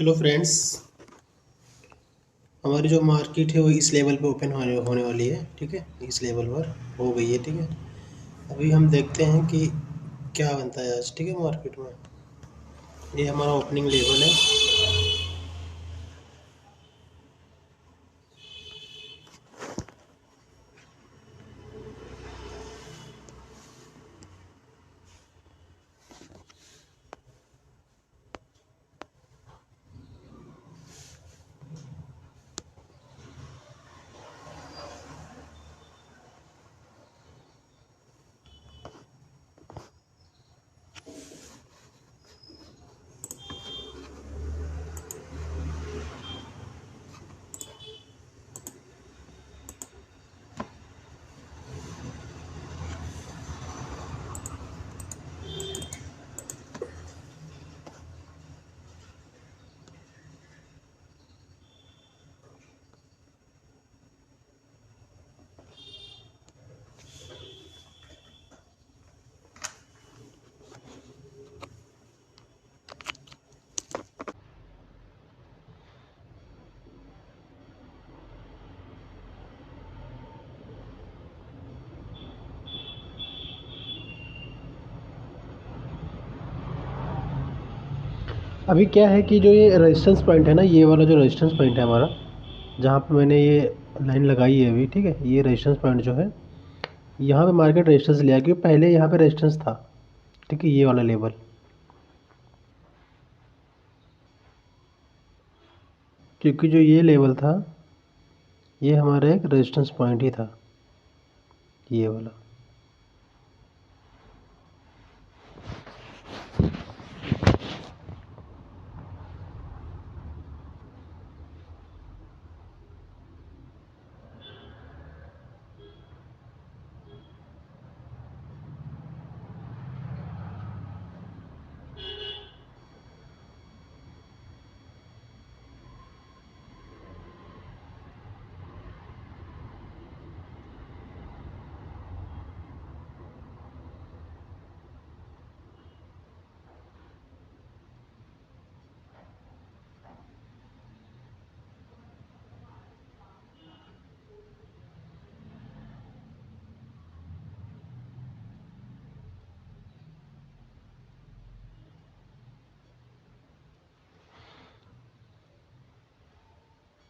Hello friends. हमारी जो market है वो इस लेवल पे ओपन होने वाली है। ठीक है, इस लेवल पर हो गई है। ठीक है, अभी हम देखते हैं कि क्या बनता है आज। ठीक है, मार्केट में ये हमारा ओपनिंग लेवल है। अभी क्या है कि जो ये रेजिस्टेंस पॉइंट है ना, ये वाला जो रेजिस्टेंस पॉइंट है हमारा, जहाँ पे मैंने ये लाइन लगाई है अभी। ठीक है, ये रेजिस्टेंस पॉइंट जो है, यहाँ पे मार्केट रेजिस्टेंस लिया क्योंकि पहले यहाँ पे रेजिस्टेंस था। ठीक है, ये वाला लेवल, क्योंकि जो ये लेवल था ये हमारा एक रेजिस्टेंस पॉइंट ही था, ये वाला।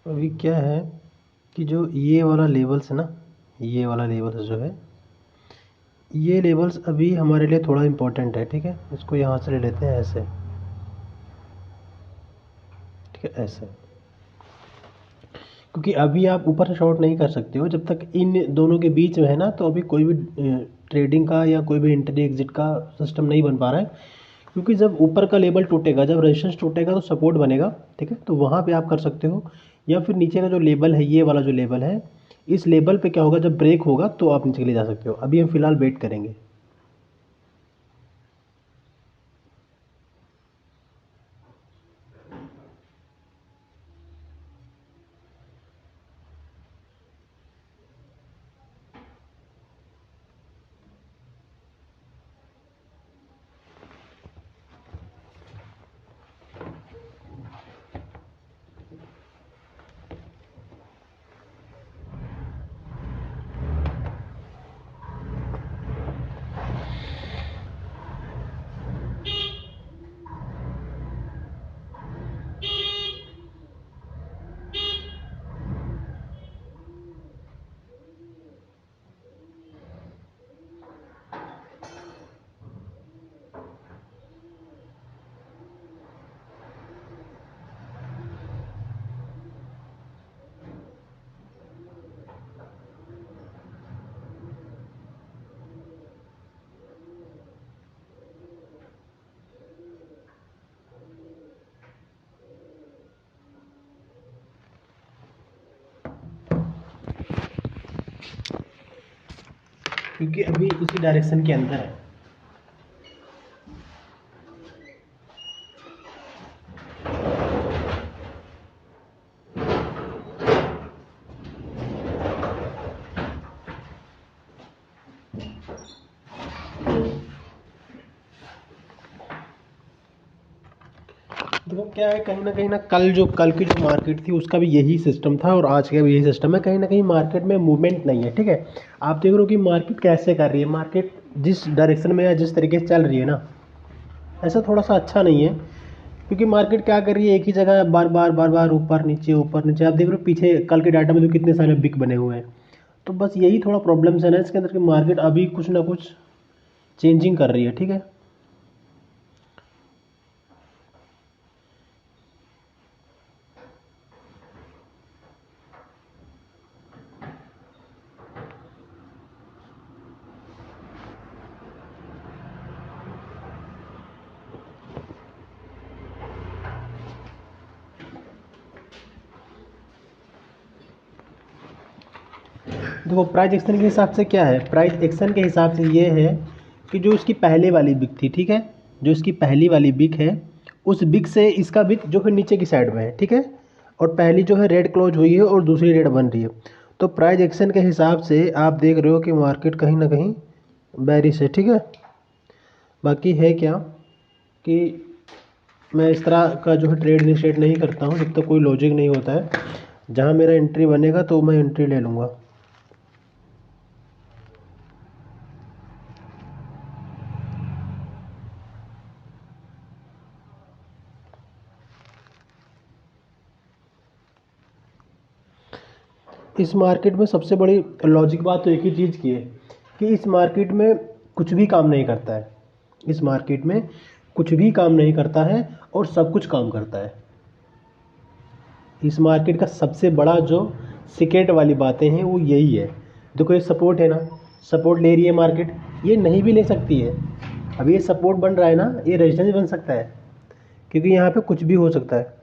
अभी क्या है कि जो ये वाला लेवल्स है ना, ये वाला लेवल्स जो है, ये लेवल्स अभी हमारे लिए थोड़ा इम्पोर्टेंट है। ठीक है, इसको यहाँ से ले लेते हैं ऐसे। ठीक है, ऐसे, क्योंकि अभी आप ऊपर से शॉर्ट नहीं कर सकते हो जब तक इन दोनों के बीच में है ना, तो अभी कोई भी ट्रेडिंग का या कोई भी एंट्री एग्जिट का सिस्टम नहीं बन पा रहा है। क्योंकि जब ऊपर का लेवल टूटेगा, जब रेजिस्टेंस टूटेगा तो सपोर्ट बनेगा। ठीक है, तो वहाँ पे आप कर सकते हो, या फिर नीचे का जो लेवल है, ये वाला जो लेवल है, इस लेवल पे क्या होगा, जब ब्रेक होगा तो आप नीचे के लिए जा सकते हो। अभी हम फिलहाल वेट करेंगे। क्योंकि अभी इसी डायरेक्शन के अंदर है। देखो क्या है, कहीं ना कल की जो मार्केट थी उसका भी यही सिस्टम था और आज का भी यही सिस्टम है। कहीं ना कहीं मार्केट में मूवमेंट नहीं है, ठीक है। आप देख रहे हो कि मार्केट कैसे कर रही है, मार्केट जिस डायरेक्शन में या जिस तरीके से चल रही है ना, ऐसा थोड़ा सा अच्छा नहीं है। क्योंकि मार्केट क्या कर रही है, एक ही जगह बार बार ऊपर नीचे। आप देख रहे हो पीछे कल के डाटा में तो कितने सारे बिग बने हुए हैं। तो बस यही थोड़ा प्रॉब्लम्स है ना इसके अंदर, कि मार्केट अभी कुछ ना कुछ चेंजिंग कर रही है, ठीक है। देखो प्राइस एक्शन के हिसाब से क्या है, प्राइस एक्शन के हिसाब से ये है कि जो इसकी पहले वाली बिक थी, ठीक है, जो इसकी पहली वाली बिक है, उस बिक से इसका बिक जो है नीचे की साइड में है, ठीक है। और पहली जो है रेड क्लोज हुई है और दूसरी रेड बन रही है। तो प्राइस एक्शन के हिसाब से आप देख रहे हो कि मार्केट कहीं ना कहीं बेरिश है, ठीक है। बाकी है क्या कि मैं इस तरह का जो है ट्रेड इनिशिएट नहीं करता हूँ जब तक कोई लॉजिक नहीं होता है। जहाँ मेरा एंट्री बनेगा तो मैं एंट्री ले लूँगा। इस मार्केट में सबसे बड़ी लॉजिक बात तो एक ही चीज़ की है कि इस मार्केट में कुछ भी काम नहीं करता है। इस मार्केट में कुछ भी काम नहीं करता है और सब कुछ काम करता है। इस मार्केट का सबसे बड़ा जो सीक्रेट वाली बातें हैं वो यही है। देखो ये सपोर्ट है ना, सपोर्ट ले रही है मार्केट, ये नहीं भी ले सकती है। अब ये सपोर्ट बन रहा है ना, ये रेजिस्टेंस बन सकता है, क्योंकि यहाँ पे कुछ भी हो सकता है।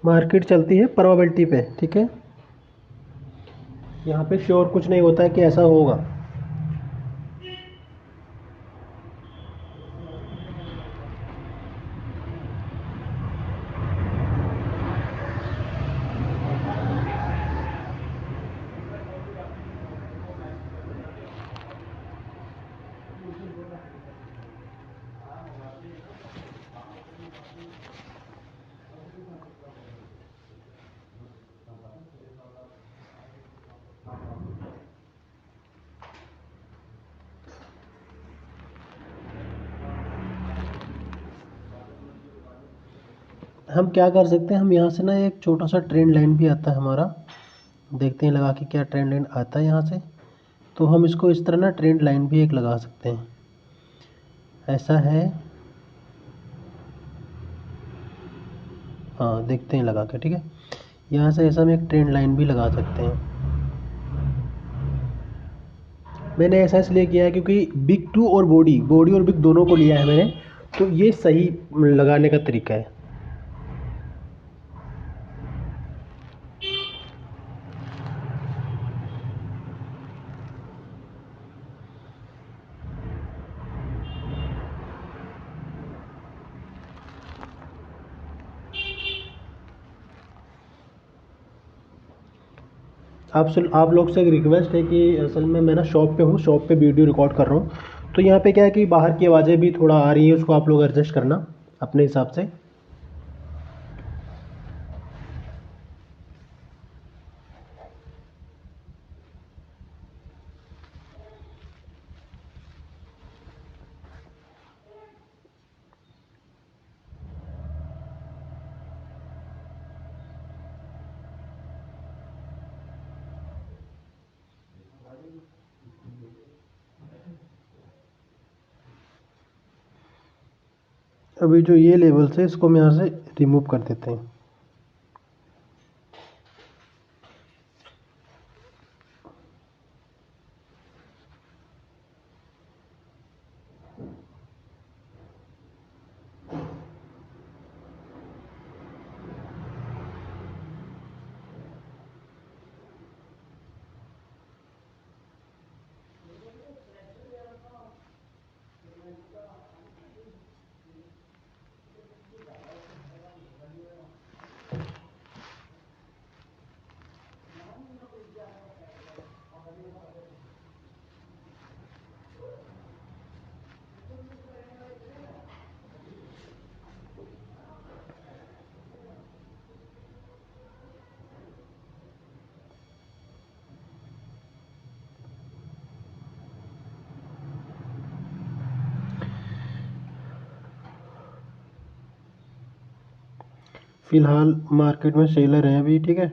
मार्केट चलती है प्रोबेबिलिटी पे, ठीक है। यहाँ पे श्योर कुछ नहीं होता है कि ऐसा होगा। हम क्या कर सकते हैं, हम यहाँ से ना एक छोटा सा ट्रेंड लाइन भी आता है हमारा, देखते हैं लगा के क्या ट्रेंड लाइन आता है यहाँ से। तो हम इसको इस तरह ना ट्रेंड लाइन भी एक लगा सकते हैं, ऐसा है। हाँ देखते हैं लगा के, ठीक है। यहाँ से ऐसा हम एक ट्रेंड लाइन भी लगा सकते हैं। मैंने ऐसा इसलिए किया है क्योंकि बिग टू और बॉडी बॉडी और बिग दोनों को लिया है मैंने, तो ये सही लगाने का तरीका है। आप लोग से एक रिक्वेस्ट है कि असल में मैं ना शॉप पे हूँ, शॉप पे वीडियो रिकॉर्ड कर रहा हूँ। तो यहाँ पे क्या है कि बाहर की आवाज़ें भी थोड़ा आ रही है, उसको आप लोग एडजस्ट करना अपने हिसाब से। अभी जो ये लेवल्स है इसको हम यहाँ से रिमूव कर देते हैं। फिलहाल मार्केट में सेलर हैं अभी, ठीक है।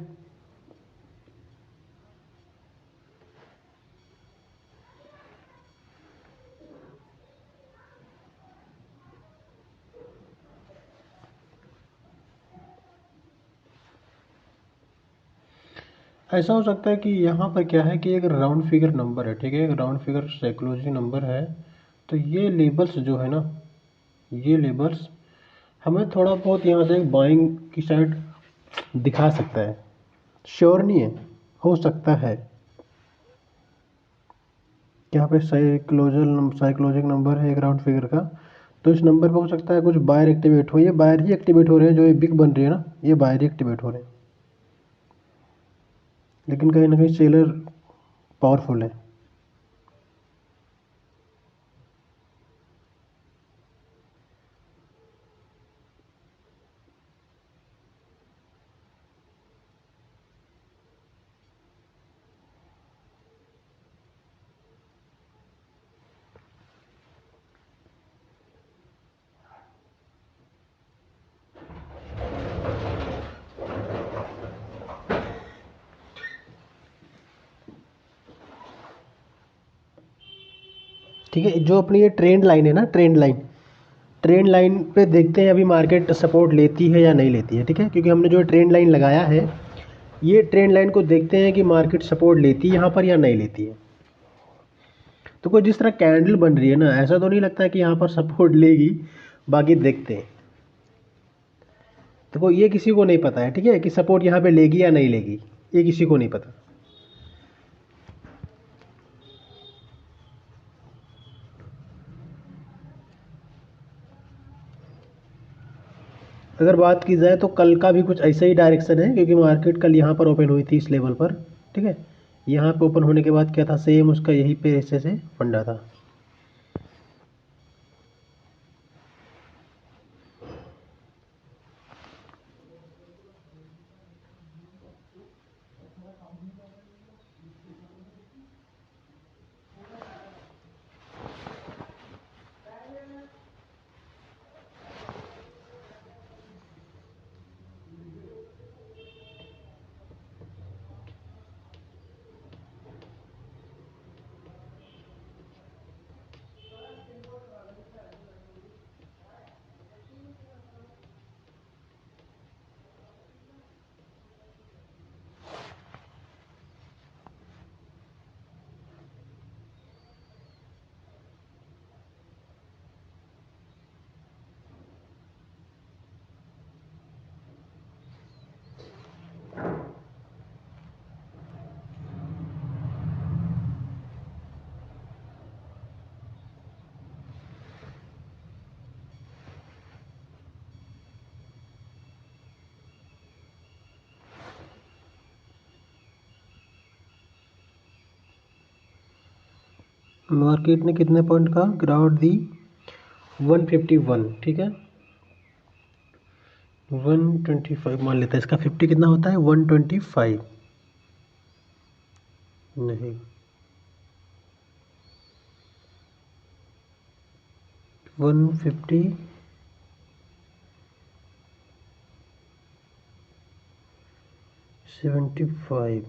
ऐसा हो सकता है कि यहाँ पर क्या है कि एक राउंड फिगर नंबर है, ठीक है, एक राउंड फिगर साइकोलॉजी नंबर है। तो ये लेबल्स जो है ना, ये लेबल्स हमें थोड़ा बहुत यहाँ से बाइंग की साइड दिखा सकता है, श्योर नहीं है, हो सकता है। यहाँ पे साइकोलॉजिक नंबर है एक राउंड फिगर का, तो इस नंबर पे हो सकता है कुछ बायर एक्टिवेट हो, ये बायर ही एक्टिवेट हो रहे हैं, जो ये बिग बन रही है ना, ये बायर ही एक्टिवेट हो रहे हैं, लेकिन कहीं ना कहीं सेलर पावरफुल है। ठीक है, जो अपनी ये ट्रेंड लाइन है ना, ट्रेंड लाइन पे देखते हैं अभी मार्केट सपोर्ट लेती है या नहीं लेती है, ठीक है, क्योंकि हमने जो ट्रेंड लाइन लगाया है, ये ट्रेंड लाइन को देखते हैं कि मार्केट सपोर्ट लेती है यहाँ पर या नहीं लेती है। तो कोई जिस तरह कैंडल बन रही है ना, ऐसा तो नहीं लगता है कि यहाँ पर सपोर्ट लेगी, बाकी देखते हैं। तो ये किसी को नहीं पता है, ठीक है, कि सपोर्ट यहाँ पे लेगी या नहीं लेगी, ये किसी को नहीं पता। अगर बात की जाए तो कल का भी कुछ ऐसा ही डायरेक्शन है, क्योंकि मार्केट कल यहाँ पर ओपन हुई थी इस लेवल पर, ठीक है। यहाँ पे ओपन होने के बाद क्या था, सेम उसका यहीं पे ऐसे से फंडा था। मार्केट ने कितने पॉइंट का गिरावट दी, 151, ठीक है, 125 मान लेते हैं, इसका 50 कितना होता है, 125, नहीं 150, 75,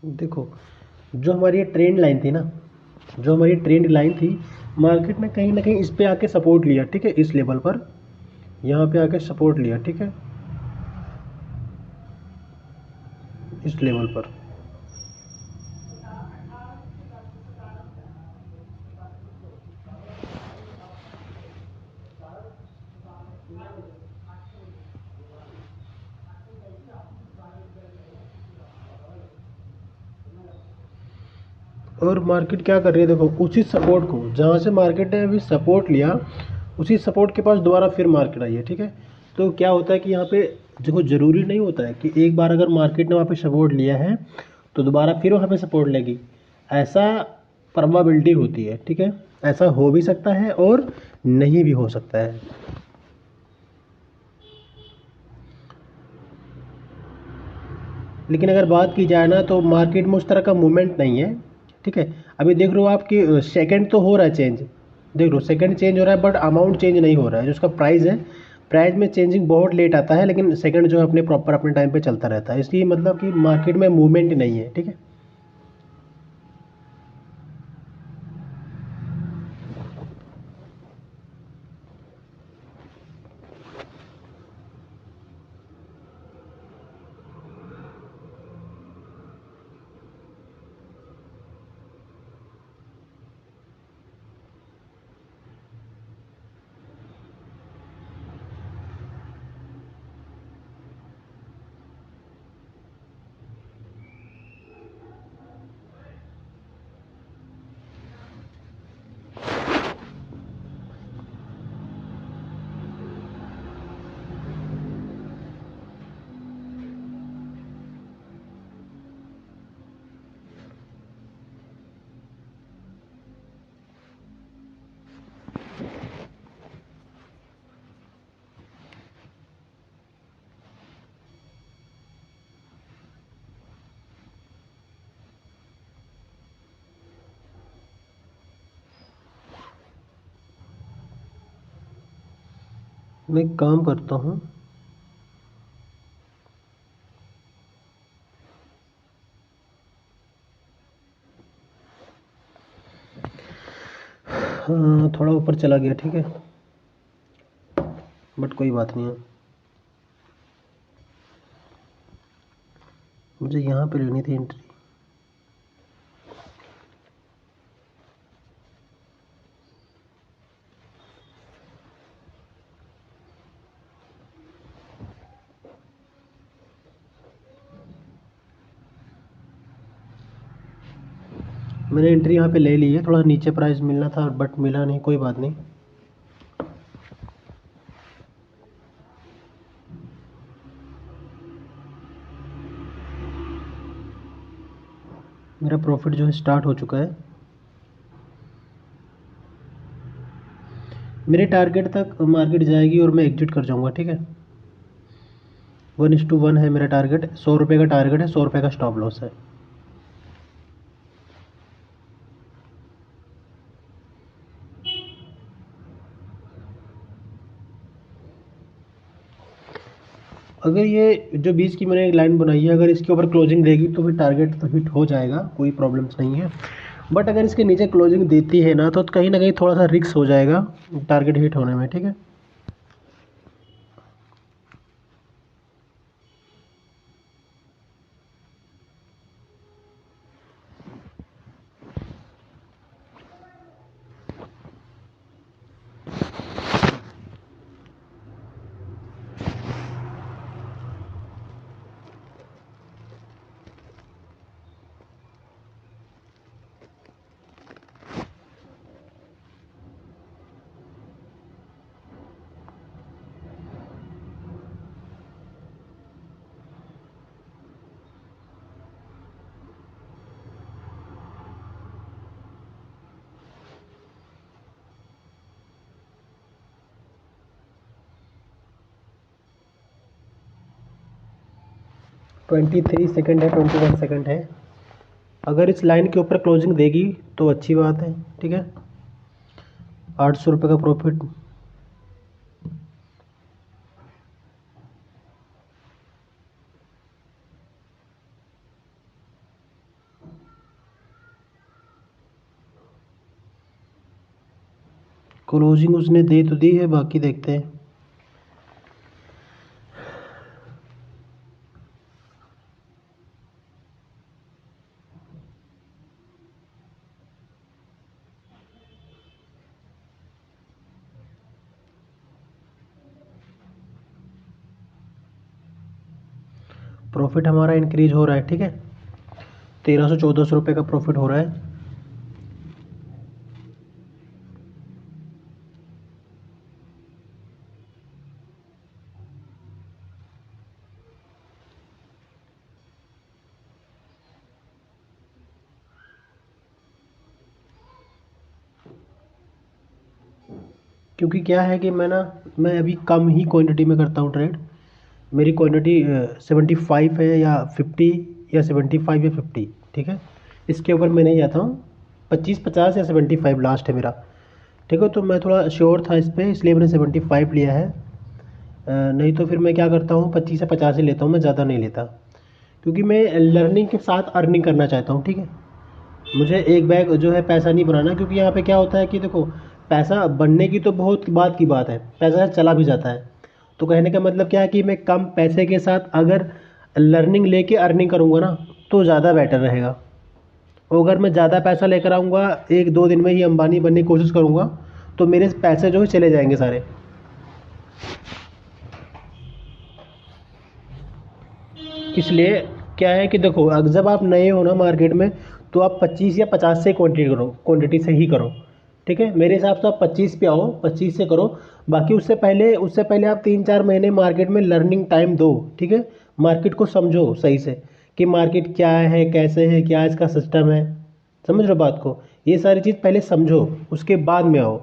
देखो जो हमारी ये ट्रेंड लाइन थी ना, जो हमारी ट्रेंड लाइन थी, मार्केट ने कहीं ना कहीं इस पे आके सपोर्ट लिया, ठीक है, इस लेवल पर यहाँ पे आके सपोर्ट लिया, ठीक है, इस लेवल पर। और मार्केट क्या कर रही है, देखो उसी सपोर्ट को जहाँ से मार्केट ने अभी सपोर्ट लिया, उसी सपोर्ट के पास दोबारा फिर मार्केट आई है, ठीक है। तो क्या होता है कि यहाँ पे देखो ज़रूरी नहीं होता है कि एक बार अगर मार्केट ने वहाँ पे सपोर्ट लिया है तो दोबारा फिर वहाँ पे सपोर्ट लेगी, ऐसा प्रोबेबिलिटी होती है, ठीक है। ऐसा हो भी सकता है और नहीं भी हो सकता है। लेकिन अगर बात की जाए ना तो मार्केट में उस तरह का मूवमेंट नहीं है, ठीक है। अभी देख रहे हो आपकी सेकंड तो हो रहा है चेंज, देख लो सेकंड चेंज हो रहा है, बट अमाउंट चेंज नहीं हो रहा है। जो उसका प्राइस है, प्राइस में चेंजिंग बहुत लेट आता है, लेकिन सेकंड जो है अपने प्रॉपर अपने टाइम पे चलता रहता है। इसलिए मतलब कि मार्केट में मूवमेंट नहीं है, ठीक है। मैं एक काम करता हूँ, हाँ थोड़ा ऊपर चला गया, ठीक है, बट कोई बात नहीं है। मुझे यहाँ पे लेनी थी एंट्री। मैंने एंट्री यहाँ पे ले ली है, थोड़ा नीचे प्राइस मिलना था बट मिला नहीं, कोई बात नहीं। मेरा प्रॉफिट जो है स्टार्ट हो चुका है। मेरे टारगेट तक मार्केट जाएगी और मैं एग्जिट कर जाऊंगा, ठीक है। 1:1 है मेरा टारगेट, 100 रुपये का टारगेट है, 100 रुपये का स्टॉप लॉस है। अगर ये जो 20 की मैंने एक लाइन बनाई है, अगर इसके ऊपर क्लोजिंग देगी तो फिर टारगेट तो हिट हो जाएगा, कोई प्रॉब्लम्स नहीं है। बट अगर इसके नीचे क्लोजिंग देती है ना तो कहीं ना कहीं थोड़ा सा रिस्क हो जाएगा टारगेट हिट होने में, ठीक है। ट्वेंटी 3 सेकेंड है, 21 सेकेंड है। अगर इस लाइन के ऊपर क्लोजिंग देगी तो अच्छी बात है, ठीक है। 800 रुपये का प्रॉफिट। क्लोजिंग उसने दे तो दी है, बाकी देखते हैं। प्रॉफिट हमारा इंक्रीज हो रहा है, ठीक है। 1300 1400 रुपये का प्रॉफिट हो रहा है। क्योंकि क्या है कि मैं अभी कम ही क्वांटिटी में करता हूँ ट्रेड। मेरी क्वांटिटी 75 है या 50 या 75 या 50, ठीक है। इसके ऊपर मैं नहीं जाता हूँ। 25-50 या 75 लास्ट है मेरा, ठीक है। तो मैं थोड़ा श्योर था इस पे, इसलिए मैंने 75 लिया है। नहीं तो फिर मैं क्या करता हूँ, 25 या 50 ही लेता हूँ, मैं ज़्यादा नहीं लेता। क्योंकि मैं लर्निंग के साथ अर्निंग करना चाहता हूँ, ठीक है। मुझे एक बैग जो है पैसा नहीं बनाना, क्योंकि यहाँ पे क्या होता है कि देखो, पैसा बनने की तो बहुत बात की बात है, पैसा चला भी जाता है। तो कहने का मतलब क्या है कि मैं कम पैसे के साथ अगर लर्निंग लेके अर्निंग करूँगा ना, तो ज़्यादा बेटर रहेगा। और अगर मैं ज़्यादा पैसा लेकर आऊँगा, 1-2 दिन में ही अंबानी बनने की कोशिश करूँगा, तो मेरे पैसे जो है चले जाएंगे सारे। इसलिए क्या है कि देखो, जब आप नए हो ना मार्केट में, तो आप 25 या 50 से क्वांटिटी से ही करो, ठीक है। मेरे हिसाब से आप 25 पे आओ, 25 से करो। बाकी उससे पहले आप 3-4 महीने मार्केट में लर्निंग टाइम दो, ठीक है। मार्केट को समझो सही से कि मार्केट क्या है, कैसे है, क्या इसका सिस्टम है। समझ रहे हो बात को? ये सारी चीज़ पहले समझो, उसके बाद में आओ।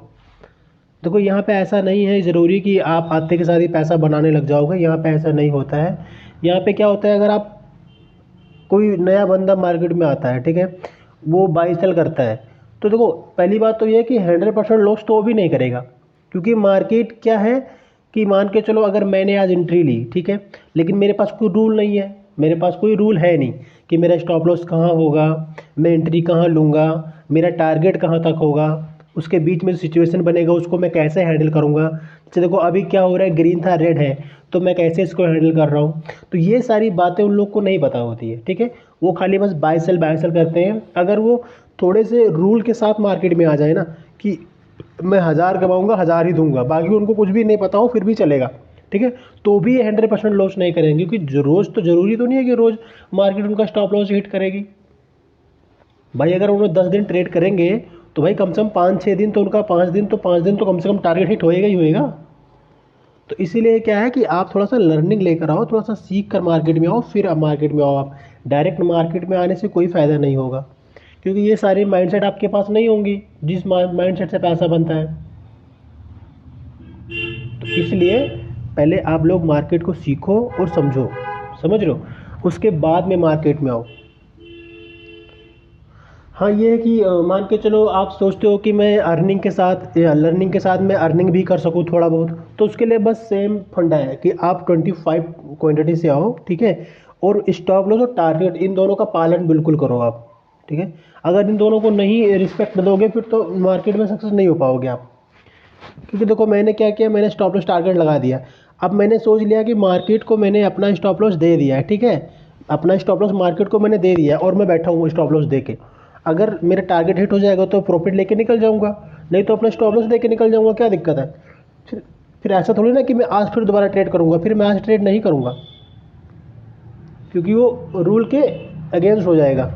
देखो, यहाँ पे ऐसा नहीं है ज़रूरी कि आप आते के साथ ही पैसा बनाने लग जाओगे। यहाँ पे ऐसा नहीं होता है। यहाँ पे क्या होता है, अगर आप, कोई नया बंदा मार्केट में आता है, ठीक है, वो बाई सेल करता है, तो देखो, पहली बात तो ये है कि 100% लॉस तो वो भी नहीं करेगा। क्योंकि मार्केट क्या है कि मान के चलो, अगर मैंने आज एंट्री ली, ठीक है, लेकिन मेरे पास कोई रूल नहीं है, मेरे पास कोई रूल है नहीं कि मेरा स्टॉप लॉस कहाँ होगा, मैं एंट्री कहाँ लूँगा, मेरा टारगेट कहाँ तक होगा, उसके बीच में सिचुएशन बनेगा उसको मैं कैसे हैंडल करूँगा। जैसे देखो, अभी क्या हो रहा है, ग्रीन था, रेड है, तो मैं कैसे इसको हैंडल कर रहा हूँ। तो ये सारी बातें उन लोग को नहीं पता होती है, ठीक है। वो खाली बस बाय सेल करते हैं। अगर वो थोड़े से रूल के साथ मार्केट में आ जाए ना, कि मैं 1000 कमाऊंगा, 1000 ही दूंगा, बाकी उनको कुछ भी नहीं पता हो, फिर भी चलेगा, ठीक है, तो भी 100% लॉस नहीं करेंगे। क्योंकि रोज़ तो ज़रूरी तो नहीं है कि रोज़ मार्केट उनका स्टॉप लॉस हिट करेगी। भाई, अगर उन्होंने 10 दिन ट्रेड करेंगे, तो भाई कम से कम 5-6 दिन तो उनका, 5 दिन तो कम से कम टारगेट हिट होएगा ही होएगा। तो इसीलिए क्या है कि आप थोड़ा सा लर्निंग लेकर आओ, थोड़ा सा सीख कर मार्केट में आओ, फिर आप मार्केट में आओ। आप डायरेक्ट मार्केट में आने से कोई फ़ायदा नहीं होगा, क्योंकि ये सारे माइंडसेट आपके पास नहीं होंगी जिस माइंडसेट से पैसा बनता है। तो इसलिए पहले आप लोग मार्केट को सीखो और समझो, समझ लो, उसके बाद में मार्केट में आओ। हाँ, ये है कि मान के चलो, आप सोचते हो कि मैं अर्निंग के साथ या लर्निंग के साथ मैं अर्निंग भी कर सकूँ थोड़ा बहुत, तो उसके लिए बस सेम फंडा है कि आप 25 क्वांटिटी से आओ, ठीक है। और स्टॉप लॉस और टारगेट, इन दोनों का पालन बिल्कुल करो आप, ठीक है। अगर इन दोनों को नहीं रिस्पेक्ट दोगे, फिर तो मार्केट में सक्सेस नहीं हो पाओगे आप। क्योंकि देखो, मैंने क्या किया, मैंने स्टॉप लॉस टारगेट लगा दिया। अब मैंने सोच लिया कि मार्केट को मैंने अपना स्टॉप लॉस दे दिया है, ठीक है। अपना स्टॉप लॉस मार्केट को मैंने दे दिया है और मैं बैठा हूँ स्टॉप लॉस दे के। अगर मेरा टारगेट हिट हो जाएगा तो प्रॉफिट लेके निकल जाऊंगा, नहीं तो अपना स्टॉप लॉस दे के निकल जाऊंगा, क्या दिक्कत है। फिर फिर ऐसा थोड़ी ना कि मैं आज फिर दोबारा ट्रेड करूंगा, फिर मैं आज ट्रेड नहीं करूंगा, क्योंकि वो रूल के अगेंस्ट हो जाएगा।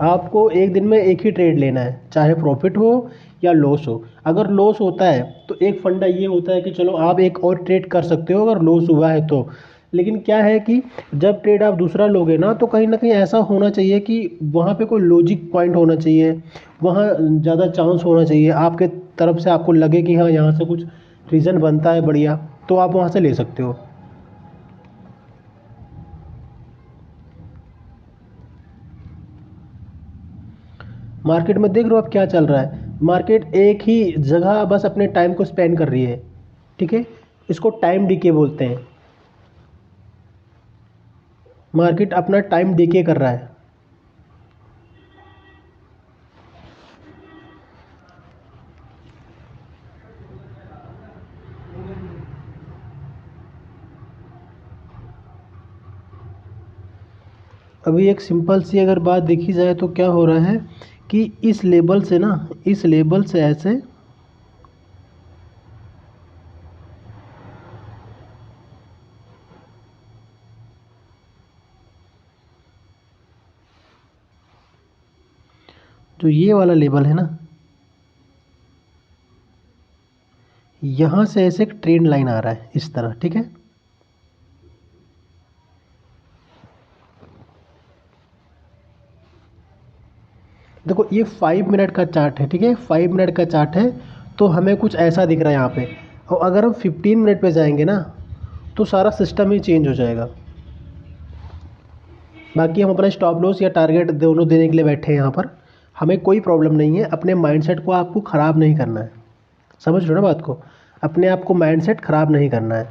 आपको एक दिन में एक ही ट्रेड लेना है, चाहे प्रॉफिट हो या लॉस हो। अगर लॉस होता है तो एक फंडा ये होता है कि चलो आप एक और ट्रेड कर सकते हो अगर लॉस हुआ है तो। लेकिन क्या है कि जब ट्रेड आप दूसरा लोगे ना, तो कहीं ना कहीं ऐसा होना चाहिए कि वहाँ पे कोई लॉजिक पॉइंट होना चाहिए, वहाँ ज़्यादा चांस होना चाहिए आपके तरफ से, आपको लगे कि हाँ, यहाँ से कुछ रीज़न बनता है बढ़िया, तो आप वहाँ से ले सकते हो। मार्केट में देख रहे हो आप क्या चल रहा है। मार्केट एक ही जगह बस अपने टाइम को स्पेंड कर रही है, ठीक है। इसको टाइम डीके बोलते हैं। मार्केट अपना टाइम डीके कर रहा है। अभी एक सिंपल सी अगर बात देखी जाए तो क्या हो रहा है कि इस लेबल से ना, इस लेबल से ऐसे, जो ये वाला लेबल है ना, यहाँ से ऐसे एक ट्रेंड लाइन आ रहा है इस तरह, ठीक है। देखो, ये 5 मिनट का चार्ट है, ठीक है, 5 मिनट का चार्ट है। तो हमें कुछ ऐसा दिख रहा है यहाँ पे। और अगर हम 15 मिनट पे जाएंगे ना तो सारा सिस्टम ही चेंज हो जाएगा। बाकी हम अपना स्टॉप लॉस या टारगेट दोनों देने के लिए बैठे हैं यहाँ पर, हमें कोई प्रॉब्लम नहीं है। अपने माइंडसेट को आपको ख़राब नहीं करना है, समझ लो ना बात को, अपने आप को माइंडसेट ख़राब नहीं करना है।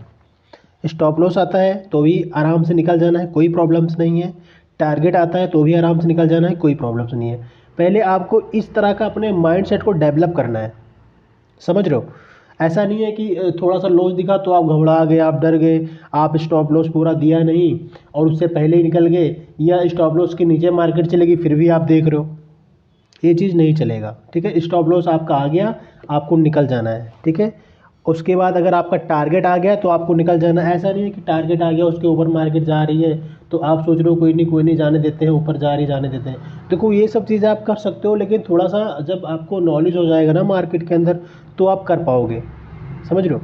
स्टॉप लॉस आता है तो भी आराम से निकल जाना है, कोई प्रॉब्लम्स नहीं है। टारगेट आता है तो भी आराम से निकल जाना है, कोई प्रॉब्लम्स नहीं है। पहले आपको इस तरह का अपने माइंडसेट को डेवलप करना है, समझ रहे हो। ऐसा नहीं है कि थोड़ा सा लॉस दिखा तो आप घबरा गए, आप डर गए, आप स्टॉप लॉस पूरा दिया नहीं और उससे पहले ही निकल गए, या स्टॉप लॉस के नीचे मार्केट चलेगी फिर भी आप देख रहे हो, ये चीज़ नहीं चलेगा। ठीक है, स्टॉप लॉस आपका आ गया, आपको निकल जाना है। ठीक है, उसके बाद अगर आपका टारगेट आ गया तो आपको निकल जाना है। ऐसा नहीं है कि टारगेट आ गया उसके ऊपर मार्केट जा रही है तो आप सोच रहे हो कोई नहीं जाने देते हैं, ऊपर जा रही जाने देते हैं। देखो ये सब चीज़ें आप कर सकते हो, लेकिन थोड़ा सा जब आपको नॉलेज हो जाएगा ना मार्केट के अंदर तो आप कर पाओगे, समझ रहे हो।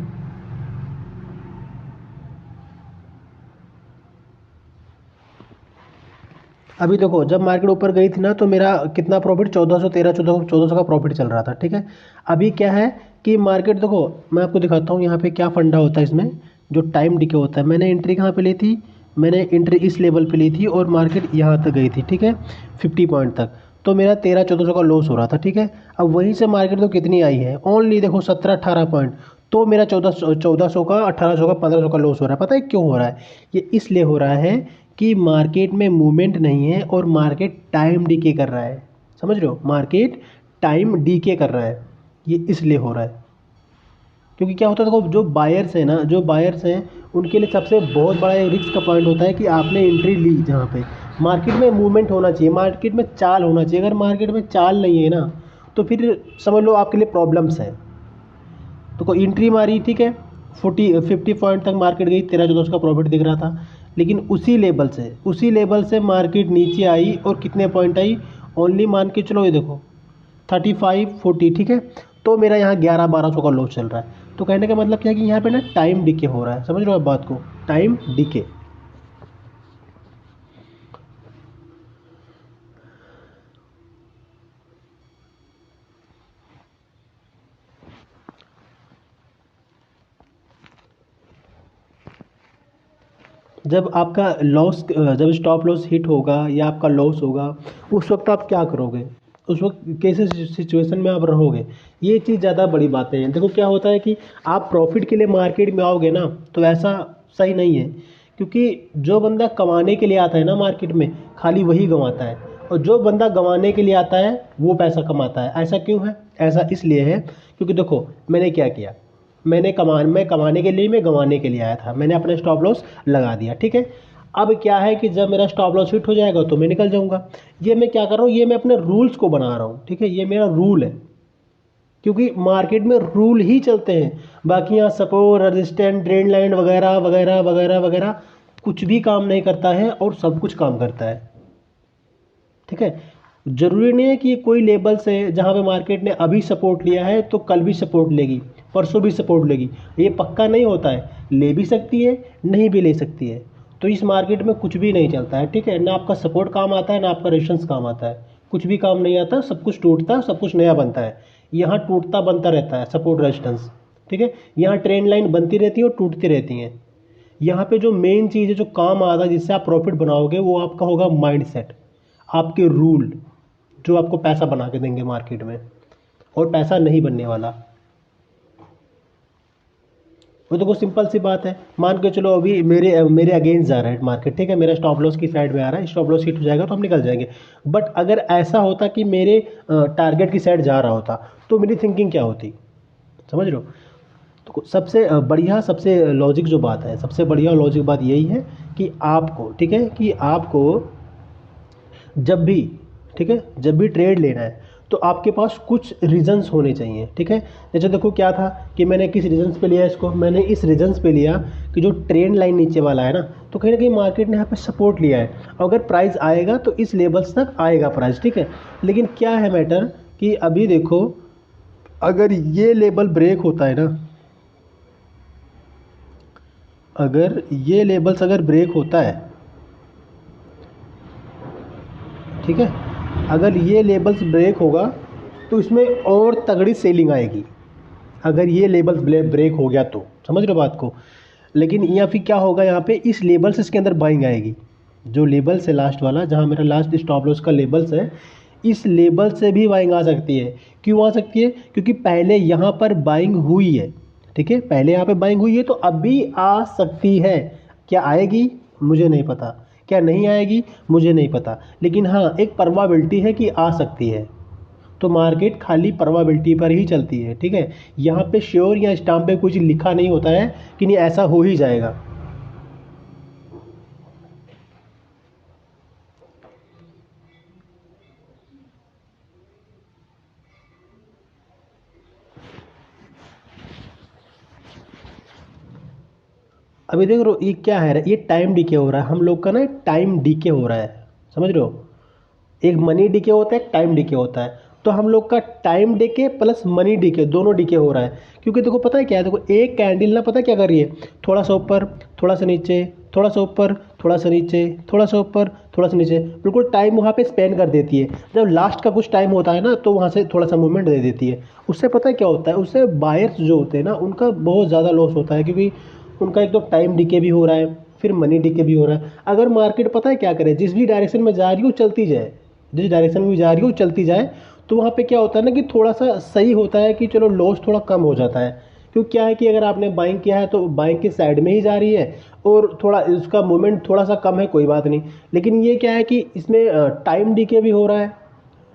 अभी देखो जब मार्केट ऊपर गई थी ना तो मेरा कितना प्रॉफिट, 1413 का प्रॉफिट चल रहा था। ठीक है, अभी क्या है कि मार्केट देखो, मैं आपको दिखाता हूँ यहाँ पे क्या फंडा होता है इसमें, जो टाइम डिके होता है। मैंने एंट्री कहाँ पे ली थी, मैंने एंट्री इस लेवल पे ली थी और मार्केट यहाँ तक गई थी। ठीक है, 50 पॉइंट तक, तो मेरा 1300-1400 का लॉस हो रहा था। ठीक है, अब वहीं से मार्केट तो कितनी आई है, ओनली देखो 17-18 पॉइंट, तो मेरा 1400 का, 1800 का, 1500 का लॉस हो रहा है। पता है क्यों हो रहा है, ये इसलिए हो रहा है कि मार्केट में मूवमेंट नहीं है और मार्केट टाइम डीके कर रहा है, समझ रहे हो, मार्केट टाइम डीके कर रहा है, ये इसलिए हो रहा है। क्योंकि क्या होता है देखो, जो बायर्स हैं ना, जो बायर्स हैं उनके लिए सबसे बहुत बड़ा एक रिस्क का पॉइंट होता है कि आपने एंट्री ली जहाँ पे मार्केट में मूवमेंट होना चाहिए, मार्केट में चाल होना चाहिए। अगर मार्केट में चाल नहीं है ना तो फिर समझ लो आपके लिए प्रॉब्लम्स है। तो कोई एंट्री मारी, ठीक है, 50 पॉइंट तक मार्केट गई, 1300-1400 का प्रॉफिट दिख रहा था, लेकिन उसी लेवल से मार्केट नीचे आई और कितने पॉइंट आई, ओनली मान के चलो ये देखो 35-40। ठीक है, तो मेरा यहाँ 1100-1200 का लॉस चल रहा है। तो कहने का मतलब क्या है कि यहाँ पे ना टाइम डिके हो रहा है, समझ रहे हो आप बात को, टाइम डिके। जब आपका लॉस, जब स्टॉप लॉस हिट होगा या आपका लॉस होगा, उस वक्त आप क्या करोगे, उस वक्त कैसे सिचुएशन में आप रहोगे, ये चीज़ ज़्यादा बड़ी बातें हैं। देखो क्या होता है कि आप प्रॉफिट के लिए मार्केट में आओगे ना तो ऐसा सही नहीं है, क्योंकि जो बंदा कमाने के लिए आता है ना मार्केट में, खाली वही गंवाता है, और जो बंदा गंवाने के लिए आता है वो पैसा कमाता है। ऐसा क्यों है, ऐसा इसलिए है क्योंकि देखो मैंने क्या किया, मैं कमाने के लिए, मैं गंवाने के लिए आया था, मैंने अपना स्टॉप लॉस लगा दिया। ठीक है, अब क्या है कि जब मेरा स्टॉप लॉस हिट हो जाएगा तो मैं निकल जाऊंगा। ये मैं क्या कर रहा हूँ, ये मैं अपने रूल्स को बना रहा हूँ। ठीक है, ये मेरा रूल है, क्योंकि मार्केट में रूल ही चलते हैं। बाकी यहाँ सपोर्ट, रेजिस्टेंस, ट्रेंड लाइन वगैरह वगैरह वगैरह वगैरह कुछ भी काम नहीं करता है और सब कुछ काम करता है। ठीक है, जरूरी नहीं है कि कोई लेवल्स है जहाँ पे मार्केट ने अभी सपोर्ट लिया है तो कल भी सपोर्ट लेगी, परसों भी सपोर्ट लेगी, ये पक्का नहीं होता है, ले भी सकती है, नहीं भी ले सकती है। तो इस मार्केट में कुछ भी नहीं चलता है। ठीक है, ना आपका सपोर्ट काम आता है ना आपका रेजिस्टेंस काम आता है, कुछ भी काम नहीं आता, सब कुछ टूटता है, सब कुछ नया बनता है। यहाँ टूटता बनता रहता है सपोर्ट रेजिस्टेंस। ठीक है, यहाँ ट्रेंड लाइन बनती रहती है और टूटती रहती हैं। यहाँ पे जो मेन चीज़ है, जो काम आता है जिससे आप प्रॉफिट बनाओगे, वो आपका होगा माइंड सेट, आपके रूल, जो आपको पैसा बना के देंगे मार्केट में, और पैसा नहीं बनने वाला। वो तो बहुत सिंपल सी बात है, मान के चलो अभी मेरे अगेंस्ट जा रहा है मार्केट, ठीक है, मेरा स्टॉप लॉस की साइड में आ रहा है, स्टॉप लॉस हिट हो जाएगा तो हम निकल जाएंगे। बट अगर ऐसा होता कि मेरे टारगेट की साइड जा रहा होता तो मेरी थिंकिंग क्या होती, समझ रहे हो। तो सबसे बढ़िया, सबसे लॉजिक जो बात है, सबसे बढ़िया लॉजिक बात यही है कि आपको, ठीक है, कि आपको जब भी, ठीक है, जब भी ट्रेड लेना है तो आपके पास कुछ रीजंस होने चाहिए। ठीक है, जैसे देखो क्या था कि मैंने किस रीजंस पे लिया इसको, मैंने इस रीजंस पे लिया कि जो ट्रेंड लाइन नीचे वाला है ना, तो कहीं ना कहीं मार्केट ने यहाँ पे सपोर्ट लिया है, अगर प्राइस आएगा तो इस लेवल्स तक आएगा प्राइस। ठीक है, लेकिन क्या है मैटर कि अभी देखो अगर ये लेवल ब्रेक होता है ना, अगर ये लेवल्स अगर ब्रेक होता है, ठीक है, अगर ये लेवल्स ब्रेक होगा तो इसमें और तगड़ी सेलिंग आएगी, अगर ये लेवल ब्रेक हो गया तो, समझ रहे हो बात को। लेकिन या फिर क्या होगा, यहाँ पे इस लेवल से इसके अंदर बाइंग आएगी, जो लेवल से लास्ट वाला, जहाँ मेरा लास्ट स्टॉप लॉस का लेवल्स है, इस लेवल से भी बाइंग आ सकती है। क्यों आ सकती है? क्योंकि पहले यहाँ पर बाइंग हुई है, ठीक है, पहले यहाँ पे बाइंग हुई है, तो अभी आ सकती है। क्या आएगी मुझे नहीं पता, क्या नहीं आएगी मुझे नहीं पता, लेकिन हाँ एक प्रोबेबिलिटी है कि आ सकती है। तो मार्केट खाली प्रोबेबिलिटी पर ही चलती है, ठीक है। यहाँ पे श्योर या स्टाम्प पे कुछ लिखा नहीं होता है कि नहीं ऐसा हो ही जाएगा। अभी देख रहे हो ये क्या है, ये टाइम डीके हो रहा है हम लोग का ना, टाइम डीके हो रहा है, समझ रहे हो। एक मनी डीके होता है, टाइम डीके होता है। तो हम लोग का time decay plus money decay दोनों डीके हो रहा है। क्योंकि देखो पता है क्या है, देखो एक कैंडल ना पता क्या कर रही है, थोड़ा सा ऊपर, थोड़ा सा नीचे, थोड़ा सा ऊपर, थोड़ा सा नीचे, थोड़ा सा ऊपर, थोड़ा सा नीचे, बिल्कुल टाइम वहाँ पे स्पेंड कर देती है। जब लास्ट का कुछ टाइम होता है ना, तो वहाँ से थोड़ा सा मूवमेंट दे देती है। उससे पता है क्या होता है, उससे बायर्स जो होते हैं ना, उनका बहुत ज़्यादा लॉस होता है, क्योंकि उनका एक तो टाइम डीके भी हो रहा है, फिर मनी डीके भी हो रहा है। अगर मार्केट पता है क्या करे, जिस भी डायरेक्शन में जा रही हो चलती जाए, जिस डायरेक्शन में जा रही हो चलती जाए, तो वहाँ पे क्या होता है ना कि थोड़ा सा सही होता है कि चलो लॉस थोड़ा कम हो जाता है। क्योंकि क्या है कि अगर आपने बाइंग किया है तो बाइंग की साइड में ही जा रही है, और थोड़ा इसका मूवमेंट थोड़ा सा कम है, कोई बात नहीं। लेकिन ये क्या है कि इसमें टाइम डीके भी हो रहा है,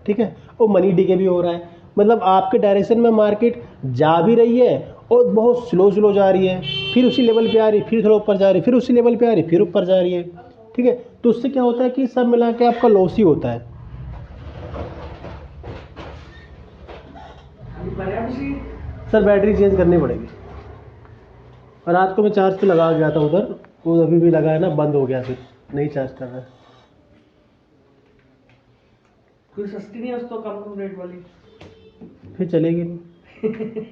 ठीक है, और मनी डीके भी हो रहा है। मतलब आपके डायरेक्शन में मार्केट जा भी रही है और बहुत स्लो स्लो जा रही है, फिर उसी लेवल पे आ रही है, फिर थोड़ा ऊपर जा रही है, फिर उसी लेवल पे आ रही है, फिर ऊपर जा रही है, ठीक है। तो उससे क्या होता है कि सब मिला के आपका लॉस ही होता है। सर बैटरी चेंज करनी पड़ेगी, और रात को मैं चार्ज पे लगा गया था उधर, वो अभी भी लगा है ना, बंद हो गया, फिर नहीं चार्ज कर रहा है। कोई सस्ती नहीं है उस तो कम रेट वाली, फिर चलेगी नहीं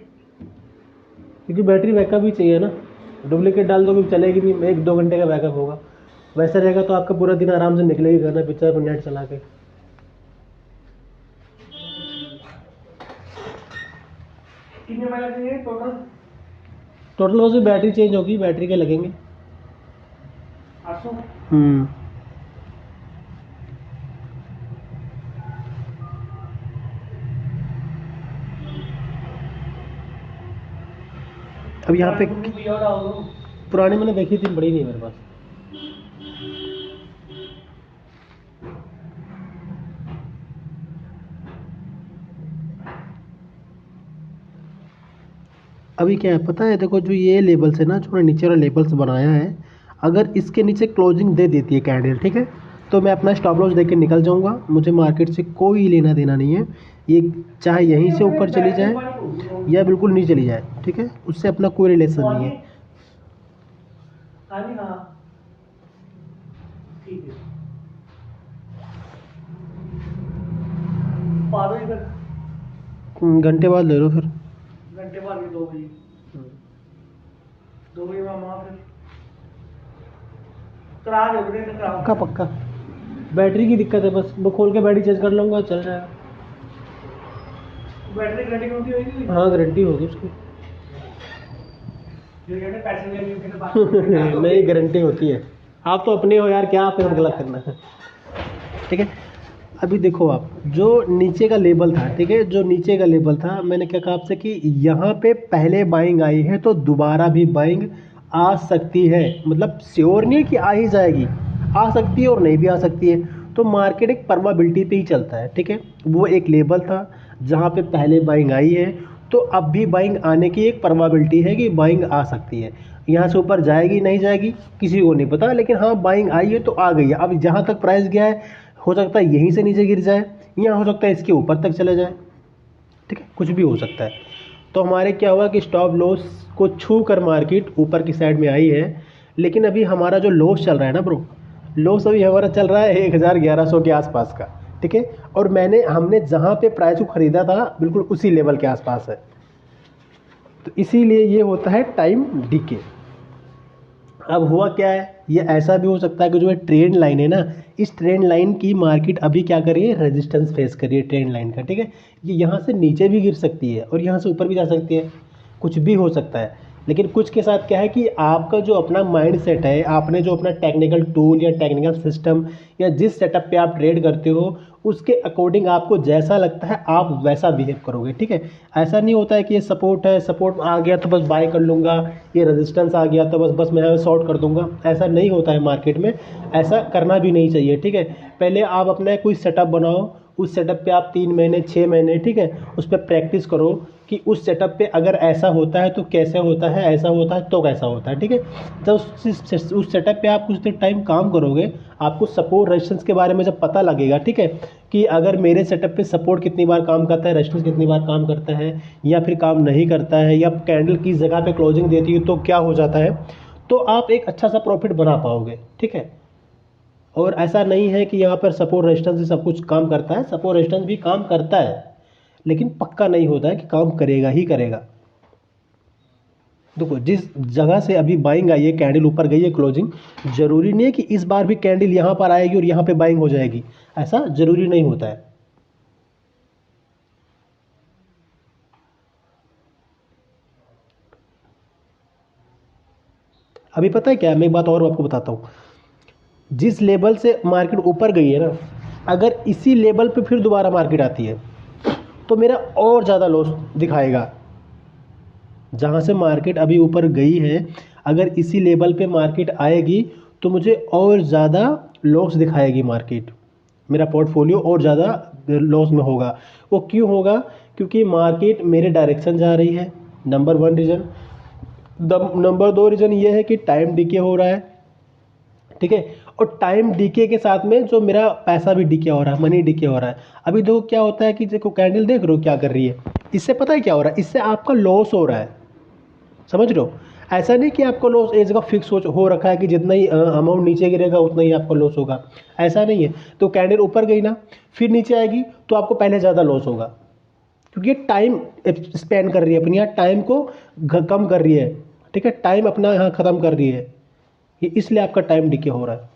क्योंकि बैटरी बैकअप भी चाहिए ना। डुप्लीकेट डाल दो भी चलेगी नहीं, 1-2 घंटे का बैकअप होगा। वैसा रहेगा तो आपका पूरा दिन आराम से निकलेगी करना पिक्चर पर नेट चला के। कितने वाला चाहिए टोटल? टोटल वो बैटरी चेंज होगी, बैटरी के लगेंगे 800। अब यहाँ पे पुरानी मैंने देखी थी, बड़ी नहीं है मेरे पास। अभी क्या है पता है, देखो जो ये लेबल्स है ना, जो नीचे वाला लेबल्स बनाया है, अगर इसके नीचे क्लोजिंग दे देती है कैंडल, ठीक है, तो मैं अपना स्टॉप लॉस देके निकल जाऊंगा, मुझे मार्केट से कोई लेना देना नहीं है। ये चाहे यहीं से ऊपर चली जाए या बिल्कुल नहीं चली जाए, ठीक है, उससे अपना कोई रिलेशन नहीं है। हाँ जी हाँ ठीक है। पारो इधर घंटे बाद ले लो फिर। घंटे बाद 2 बजे, 2 बजे वहाँ फिर करा दोगे तो करा। पक्का पक्का, बैटरी की दिक्कत है बस, वो खोल के बैटरी चेंज कर लूँगा, चल जाएगा। बैटरी गारंटी होगी? हाँ गारंटी होगी उसकी। जो कहते पैसे लेने के बाद नहीं गारंटी होती है। आप तो अपने हो यार, क्या आप गलत करना है, ठीक है। अभी देखो आप, जो नीचे का लेबल था, ठीक है, जो नीचे का लेबल था, मैंने क्या कहा आपसे कि यहाँ पे पहले बाइंग आई है तो दोबारा भी बाइंग आ सकती है। मतलब श्योर नहीं है कि आ ही जाएगी, आ सकती है और नहीं भी आ सकती है। तो मार्केट एक प्रोबेबिलिटी पे ही चलता है, ठीक है। वो एक लेबल था जहाँ पे पहले बाइंग आई है, तो अब भी बाइंग आने की एक प्रोबेबिलिटी है कि बाइंग आ सकती है। यहाँ से ऊपर जाएगी नहीं जाएगी किसी को नहीं पता, लेकिन हाँ बाइंग आई है तो आ गई है। अब जहाँ तक प्राइस गया है, हो सकता है यहीं से नीचे गिर जाए, या हो सकता है इसके ऊपर तक चले जाए, ठीक है, कुछ भी हो सकता है। तो हमारे क्या हुआ कि स्टॉप लॉस को छू कर मार्केट ऊपर की साइड में आई है, लेकिन अभी हमारा जो लॉस चल रहा है ना ब्रो, लॉस अभी हमारा चल रहा है 1100 के आसपास का, ठीक है। और हमने जहाँ पे प्राइस को ख़रीदा था बिल्कुल उसी लेवल के आसपास है। तो इसीलिए ये होता है टाइम डीके। अब हुआ क्या है, ये ऐसा भी हो सकता है कि जो है ट्रेंड लाइन है ना, इस ट्रेंड लाइन की मार्केट अभी क्या कर रही है, रेजिस्टेंस फेस कर रही है ट्रेंड लाइन का, ठीक है। ये यहाँ से नीचे भी गिर सकती है और यहाँ से ऊपर भी जा सकती है। कुछ भी हो सकता है। लेकिन कुछ के साथ क्या है कि आपका जो अपना माइंड सेट है, आपने जो अपना टेक्निकल टूल या टेक्निकल सिस्टम या जिस सेटअप पे आप ट्रेड करते हो उसके अकॉर्डिंग आपको जैसा लगता है आप वैसा बिहेव करोगे, ठीक है। ऐसा नहीं होता है कि ये सपोर्ट है, सपोर्ट आ गया तो बस बाय कर लूँगा, ये रेजिस्टेंस आ गया तो बस मैं शॉर्ट कर दूंगा। ऐसा नहीं होता है मार्केट में, ऐसा करना भी नहीं चाहिए, ठीक है। पहले आप अपना कोई सेटअप बनाओ, उस सेटअप पे आप 3 महीने 6 महीने, ठीक है, उस पर प्रैक्टिस करो कि उस सेटअप पे अगर ऐसा होता है तो कैसे होता है, ऐसा होता है तो कैसा होता है, ठीक है। जब उस सेटअप पे आप कुछ देर टाइम काम करोगे, आपको सपोर्ट रेजिस्टेंस के बारे में जब पता लगेगा, ठीक है, कि अगर मेरे सेटअप पे सपोर्ट कितनी बार काम करता है, रेजिस्टेंस कितनी बार काम करता है या फिर काम नहीं करता है, या कैंडल किस जगह पे क्लोजिंग देती है तो क्या हो जाता है, तो आप एक अच्छा सा प्रॉफिट बना पाओगे, ठीक है। और ऐसा नहीं है कि यहाँ पर सपोर्ट रेजिस्टेंस से सब कुछ काम करता है, सपोर्ट रेजिस्टेंस भी काम करता है लेकिन पक्का नहीं होता है कि काम करेगा ही करेगा। देखो जिस जगह से अभी बाइंग आई है, कैंडल ऊपर गई है क्लोजिंग, जरूरी नहीं है कि इस बार भी कैंडल यहाँ पर आएगी और यहाँ पे बाइंग हो जाएगी, ऐसा जरूरी नहीं होता है। अभी पता है क्या, मैं एक बात और आपको बताता हूँ। जिस लेवल से मार्केट ऊपर गई है ना, अगर इसी लेवल पे फिर दोबारा मार्केट आती है तो मेरा और ज़्यादा लॉस दिखाएगा। जहाँ से मार्केट अभी ऊपर गई है, अगर इसी लेवल पे मार्केट आएगी तो मुझे और ज़्यादा लॉस दिखाएगी मार्केट, मेरा पोर्टफोलियो और ज़्यादा लॉस में होगा। वो क्यों होगा? क्योंकि मार्केट मेरे डायरेक्शन जा रही है, नंबर 1 रीज़न। नंबर 2 रीज़न ये है कि टाइम डीके हो रहा है, ठीक है। और टाइम डीके के साथ में जो मेरा पैसा भी डीके हो रहा है, मनी डीके हो रहा है। अभी देखो क्या होता है कि देखो कैंडल देख रहे हो क्या कर रही है, इससे पता है क्या हो रहा है, इससे आपका लॉस हो रहा है, समझ रहे हो। ऐसा नहीं कि आपका लॉस एक जगह फिक्स हो रखा है कि जितना ही अमाउंट नीचे गिरेगा उतना ही आपका लॉस होगा, ऐसा नहीं है। तो कैंडल ऊपर गई ना, फिर नीचे आएगी तो आपको पहले ज़्यादा लॉस होगा, क्योंकि ये टाइम स्पेंड कर रही है, अपनी यहाँ टाइम को कम कर रही है, ठीक है, टाइम अपना यहाँ ख़त्म कर रही है, ये इसलिए आपका टाइम डिके हो रहा है।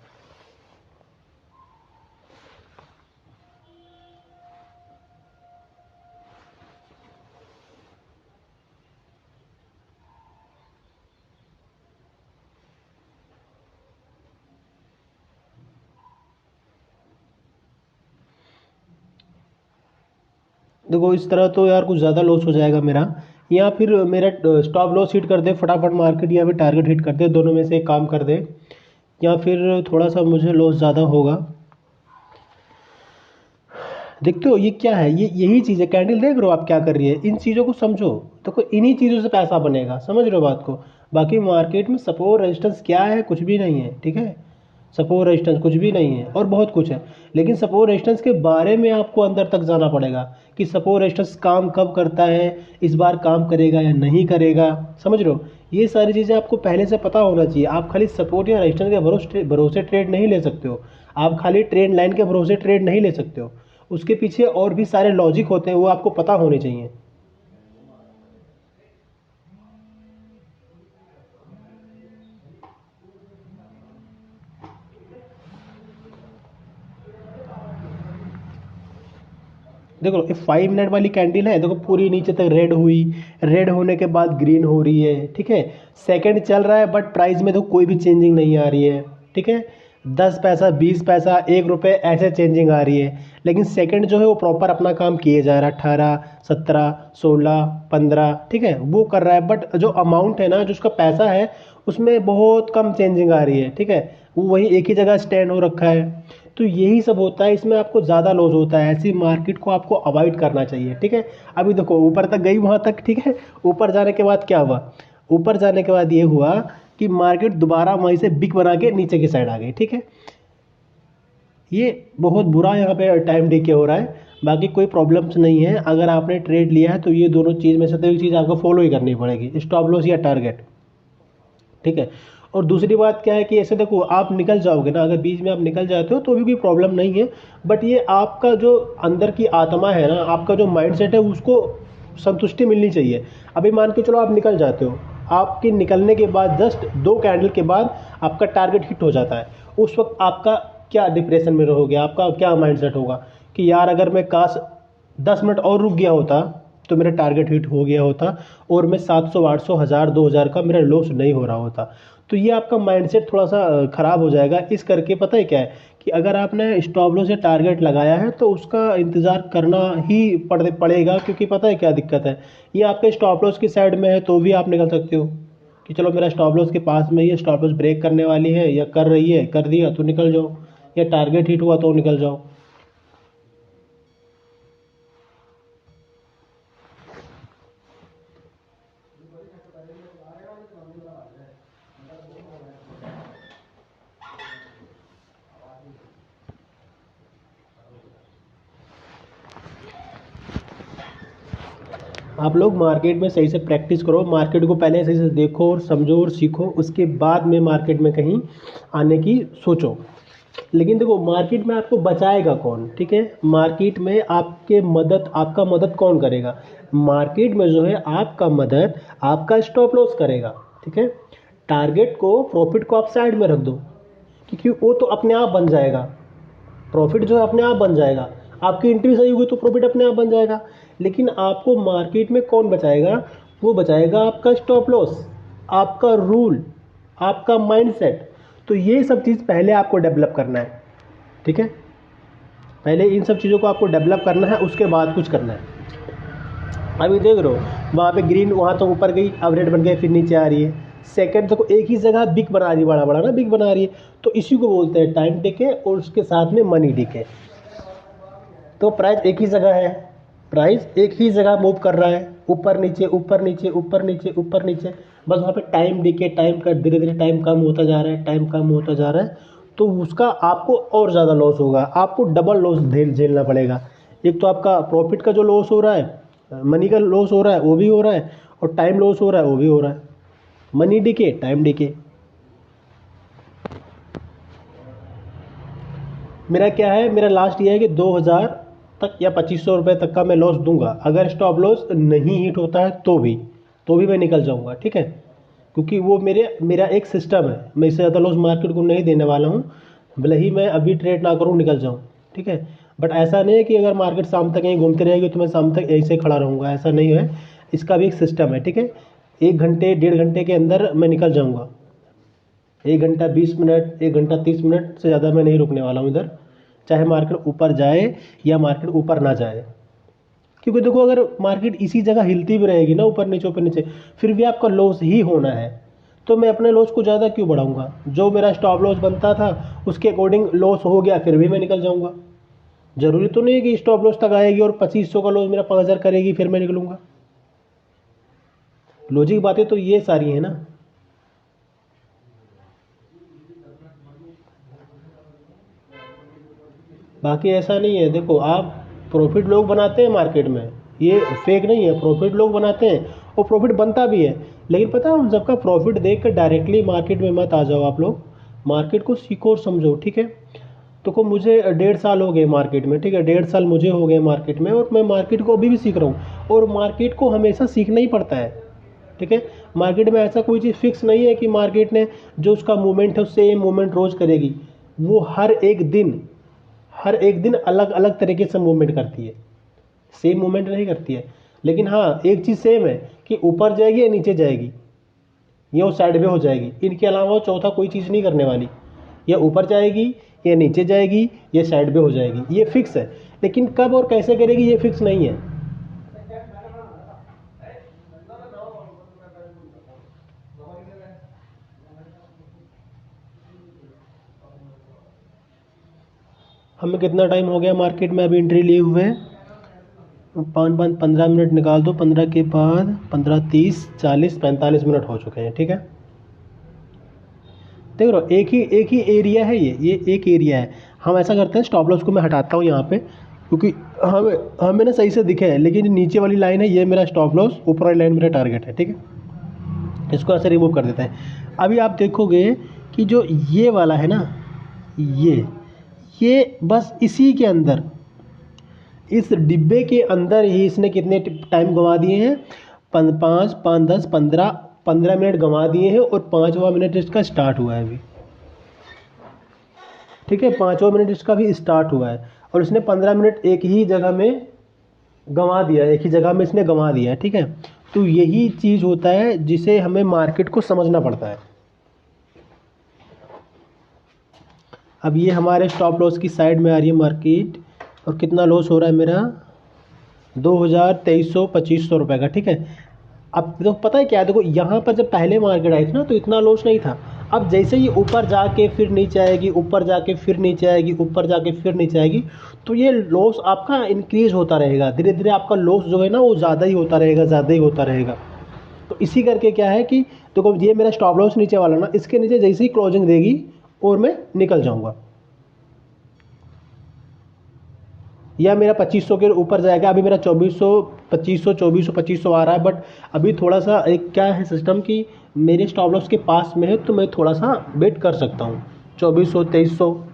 देखो इस तरह तो यार कुछ ज़्यादा लॉस हो जाएगा मेरा, या फिर मेरा स्टॉप लॉस हिट कर दे फटाफट मार्केट, या फिर टारगेट हिट कर दे, दोनों में से एक काम कर दे, या फिर थोड़ा सा मुझे लॉस ज़्यादा होगा। देखते हो ये क्या है, ये यही चीज़ है, कैंडल देख रहे हो आप क्या कर रही है, इन चीज़ों को समझो। देखो इन्हीं चीज़ों से पैसा बनेगा, समझ रहे हो बात को। बाकी मार्केट में सपोर्ट रेजिस्टेंस क्या है, कुछ भी नहीं है, ठीक है। सपोर्ट रेजिस्टेंस कुछ भी नहीं है और बहुत कुछ है, लेकिन सपोर्ट रेजिस्टेंस के बारे में आपको अंदर तक जाना पड़ेगा कि सपोर्ट रेजिस्टेंस काम कब करता है, इस बार काम करेगा या नहीं करेगा, समझ रहे हो। ये सारी चीज़ें आपको पहले से पता होना चाहिए। आप खाली सपोर्ट या रेजिस्टेंस के भरोसे ट्रेड नहीं ले सकते हो, आप खाली ट्रेंड लाइन के भरोसे ट्रेड नहीं ले सकते हो, उसके पीछे और भी सारे लॉजिक होते हैं, वो आपको पता होने चाहिए। देखो ये 5 मिनट वाली कैंडल है, देखो पूरी नीचे तक रेड हुई, रेड होने के बाद ग्रीन हो रही है, ठीक है। सेकंड चल रहा है बट प्राइस में तो कोई भी चेंजिंग नहीं आ रही है, ठीक है। 10 पैसा 20 पैसा 1 रुपये ऐसे चेंजिंग आ रही है, लेकिन सेकंड जो है वो प्रॉपर अपना काम किए जा रहा है, 18 17 16 15, ठीक है, वो कर रहा है। बट जो अमाउंट है ना, जो उसका पैसा है उसमें बहुत कम चेंजिंग आ रही है, ठीक है, वो वही एक ही जगह स्टैंड हो रखा है। तो यही सब होता है, इसमें आपको ज़्यादा लॉस होता है, ऐसी मार्केट को आपको अवॉइड करना चाहिए, ठीक है। अभी देखो ऊपर तक गई वहाँ तक, ठीक है, ऊपर जाने के बाद क्या हुआ, ऊपर जाने के बाद ये हुआ कि मार्केट दोबारा वहीं से बिग बना के नीचे की साइड आ गई, ठीक है। ये बहुत बुरा यहाँ पे टाइम डीके हो रहा है, बाकी कोई प्रॉब्लम्स नहीं है। अगर आपने ट्रेड लिया है तो ये दोनों चीज़ में से तो एक चीज़ आपको फॉलो ही करनी पड़ेगी, स्टॉप लॉस या टारगेट, ठीक है। और दूसरी बात क्या है कि ऐसे देखो आप निकल जाओगे ना, अगर बीच में आप निकल जाते हो तो भी कोई प्रॉब्लम नहीं है, बट ये आपका जो अंदर की आत्मा है ना, आपका जो माइंड सेट है उसको संतुष्टि मिलनी चाहिए। अभी मान के चलो आप निकल जाते हो, आपके निकलने के बाद जस्ट 2 कैंडल के बाद आपका टारगेट हिट हो जाता है, उस वक्त आपका क्या डिप्रेशन में रहोगे, आपका क्या माइंड सेट होगा कि यार अगर मैं काश 10 मिनट और रुक गया होता तो मेरा टारगेट हिट हो गया होता और मैं 700 800 1000 2000 का मेरा लॉस नहीं हो रहा होता। तो ये आपका माइंडसेट थोड़ा सा ख़राब हो जाएगा। इस करके पता है क्या है कि अगर आपने स्टॉप लॉस या टारगेट लगाया है तो उसका इंतज़ार करना ही पड़ेगा, क्योंकि पता है क्या दिक्कत है, ये आपके स्टॉप लॉस की साइड में है तो भी आप निकल सकते हो कि चलो मेरा स्टॉप लॉस के पास में ही स्टॉप लॉस ब्रेक करने वाली है या कर रही है, कर दिया तो निकल जाओ, या टारगेट हिट हुआ तो निकल जाओ। आप लोग मार्केट में सही से प्रैक्टिस करो, मार्केट को पहले सही से देखो और समझो और सीखो, उसके बाद में मार्केट में कहीं आने की सोचो। लेकिन देखो मार्केट में आपको बचाएगा कौन, ठीक है, मार्केट में आपका मदद कौन करेगा, मार्केट में जो है आपका मदद आपका स्टॉप लॉस करेगा, ठीक है। टारगेट को प्रॉफिट को आप साइड में रख दो, क्योंकि वो तो अपने आप बन जाएगा, प्रॉफिट जो है अपने आप बन जाएगा, आपकी एंट्री सही हुई तो प्रॉफिट अपने आप बन जाएगा। लेकिन आपको मार्केट में कौन बचाएगा, वो बचाएगा आपका स्टॉप लॉस, आपका रूल, आपका माइंडसेट। तो ये सब चीज़ पहले आपको डेवलप करना है, ठीक है, पहले इन सब चीज़ों को आपको डेवलप करना है, उसके बाद कुछ करना है। अभी देख रहे हो वहाँ पे ग्रीन, वहाँ तो ऊपर गई, अब रेड बन गई, फिर नीचे आ रही है। सेकंड तो एक ही जगह बिग बना रही है, बड़ा बड़ा ना बिग बना रही है, तो इसी को बोलते हैं टाइम डिके और उसके साथ में मनी डिके। तो प्राइस एक ही जगह है, प्राइस एक ही जगह मूव कर रहा है, ऊपर नीचे ऊपर नीचे ऊपर नीचे ऊपर नीचे, बस वहाँ पे टाइम डिके, टाइम का धीरे धीरे टाइम कम होता जा रहा है, टाइम कम होता जा रहा है, तो उसका आपको और ज़्यादा लॉस होगा, आपको डबल लॉस झेलना पड़ेगा। एक तो आपका प्रॉफिट का जो लॉस हो रहा है, मनी का लॉस हो रहा है वो भी हो रहा है, और टाइम लॉस हो रहा है वो भी हो रहा है, मनी डिके टाइम डिके। मेरा क्या है, मेरा लास्ट ये है कि 2000 तक या 2500 रुपये तक का मैं लॉस दूंगा, अगर स्टॉप लॉस नहीं हिट होता है तो भी मैं निकल जाऊंगा, ठीक है, क्योंकि वो मेरा एक सिस्टम है, मैं इससे ज़्यादा लॉस मार्केट को नहीं देने वाला हूँ, भले ही मैं अभी ट्रेड ना करूँ निकल जाऊँ, ठीक है। बट ऐसा नहीं है कि अगर मार्केट शाम तक यहीं घूमती रहेगी तो मैं शाम तक ऐसे खड़ा रहूँगा, ऐसा नहीं है, इसका भी एक सिस्टम है, ठीक है। 1 घंटे 1.5 घंटे के अंदर मैं निकल जाऊँगा, 1 घंटा 20 मिनट, 1 घंटा 30 मिनट से ज़्यादा मैं नहीं रुकने वाला हूँ इधर, चाहे मार्केट ऊपर जाए या मार्केट ऊपर ना जाए। क्योंकि देखो अगर मार्केट इसी जगह हिलती भी रहेगी ना ऊपर नीचे, फिर भी आपका लॉस ही होना है, तो मैं अपने लॉस को ज़्यादा क्यों बढ़ाऊंगा, जो मेरा स्टॉप लॉस बनता था उसके अकॉर्डिंग लॉस हो गया फिर भी मैं निकल जाऊंगा। ज़रूरी तो नहीं है कि स्टॉप लॉस तक आएगी और 2500 का लॉस मेरा 5000 करेगी फिर मैं निकलूंगा। लॉजिक बातें तो ये सारी है ना। बाकी ऐसा नहीं है, देखो आप प्रॉफिट लोग बनाते हैं मार्केट में, ये फेक नहीं है, प्रॉफिट लोग बनाते हैं और प्रॉफिट बनता भी है। लेकिन पता है उन सबका प्रॉफिट देख कर डायरेक्टली मार्केट में मत आ जाओ, आप लोग मार्केट को सीखो और समझो, ठीक है। तो मुझे 1.5 साल हो गए मार्केट में, ठीक है, 1.5 साल मुझे हो गए मार्केट में, और मैं मार्केट को अभी भी सीख रहा हूँ, और मार्केट को हमेशा सीखना ही पड़ता है, ठीक है। मार्केट में ऐसा कोई चीज़ फिक्स नहीं है कि मार्केट ने जो उसका मूवमेंट है सेम मूवमेंट रोज़ करेगी, वो हर एक दिन अलग अलग तरीके से मूवमेंट करती है, सेम मूवमेंट नहीं करती है। लेकिन हाँ एक चीज़ सेम है कि ऊपर जाएगी या नीचे जाएगी या वो साइड में हो जाएगी, इनके अलावा वो चौथा कोई चीज़ नहीं करने वाली, या ऊपर जाएगी या नीचे जाएगी या साइड में हो जाएगी, ये फिक्स है। लेकिन कब और कैसे करेगी ये फिक्स नहीं है। हमें कितना टाइम हो गया मार्केट में अभी एंट्री लिए हुए हैं, 15 मिनट निकाल दो, 15 के बाद 15 30 40 45 मिनट हो चुके हैं, ठीक है। देख रहे हो एक ही एरिया है, ये एक एरिया है। हम ऐसा करते हैं स्टॉप लॉस को मैं हटाता हूँ यहाँ पे, क्योंकि हमें ना सही से दिखे है, लेकिन नीचे वाली लाइन है ये मेरा स्टॉप लॉस, ऊपर वाली लाइन मेरा टारगेट है, ठीक है। इसको ऐसे रिमूव कर देते हैं। अभी आप देखोगे कि जो ये वाला है ना, ये बस इसी के अंदर, इस डिब्बे के अंदर ही इसने कितने टाइम गंवा दिए हैं, 5 5 10 15 मिनट गंवा दिए हैं, और 5वां मिनट इसका स्टार्ट हुआ है अभी, ठीक है, 5वां मिनट इसका भी स्टार्ट हुआ है, और इसने 15 मिनट एक ही जगह में गंवा दिया, एक ही जगह में इसने गंवा दिया है, ठीक है। तो यही चीज़ होता है जिसे हमें मार्केट को समझना पड़ता है। अब ये हमारे स्टॉप लॉस की साइड में आ रही है मार्केट, और कितना लॉस हो रहा है मेरा, 2300-2500 रुपये का, ठीक है। अब तो पता है क्या है, देखो यहाँ पर जब पहले मार्केट आई थी ना तो इतना लॉस नहीं था। अब जैसे ही ऊपर जाके फिर नीचे आएगी, ऊपर जाके फिर नीचे आएगी, ऊपर जाके फिर नीचे आएगी, तो ये लॉस आपका इंक्रीज होता रहेगा, धीरे धीरे आपका लॉस जो है ना वो ज़्यादा ही होता रहेगा, ज़्यादा ही होता रहेगा। तो इसी करके क्या है कि देखो ये मेरा स्टॉप लॉस नीचे वाला ना, इसके नीचे जैसे ही क्लोजिंग देगी और मैं निकल जाऊँगा, या मेरा 2500 के ऊपर जाएगा। अभी मेरा 2400, 2500, 2400, 2500 आ रहा है, बट अभी थोड़ा सा एक क्या है सिस्टम कि मेरे स्टॉप लॉस के पास में है, तो मैं थोड़ा सा वेट कर सकता हूँ 2400, 2300,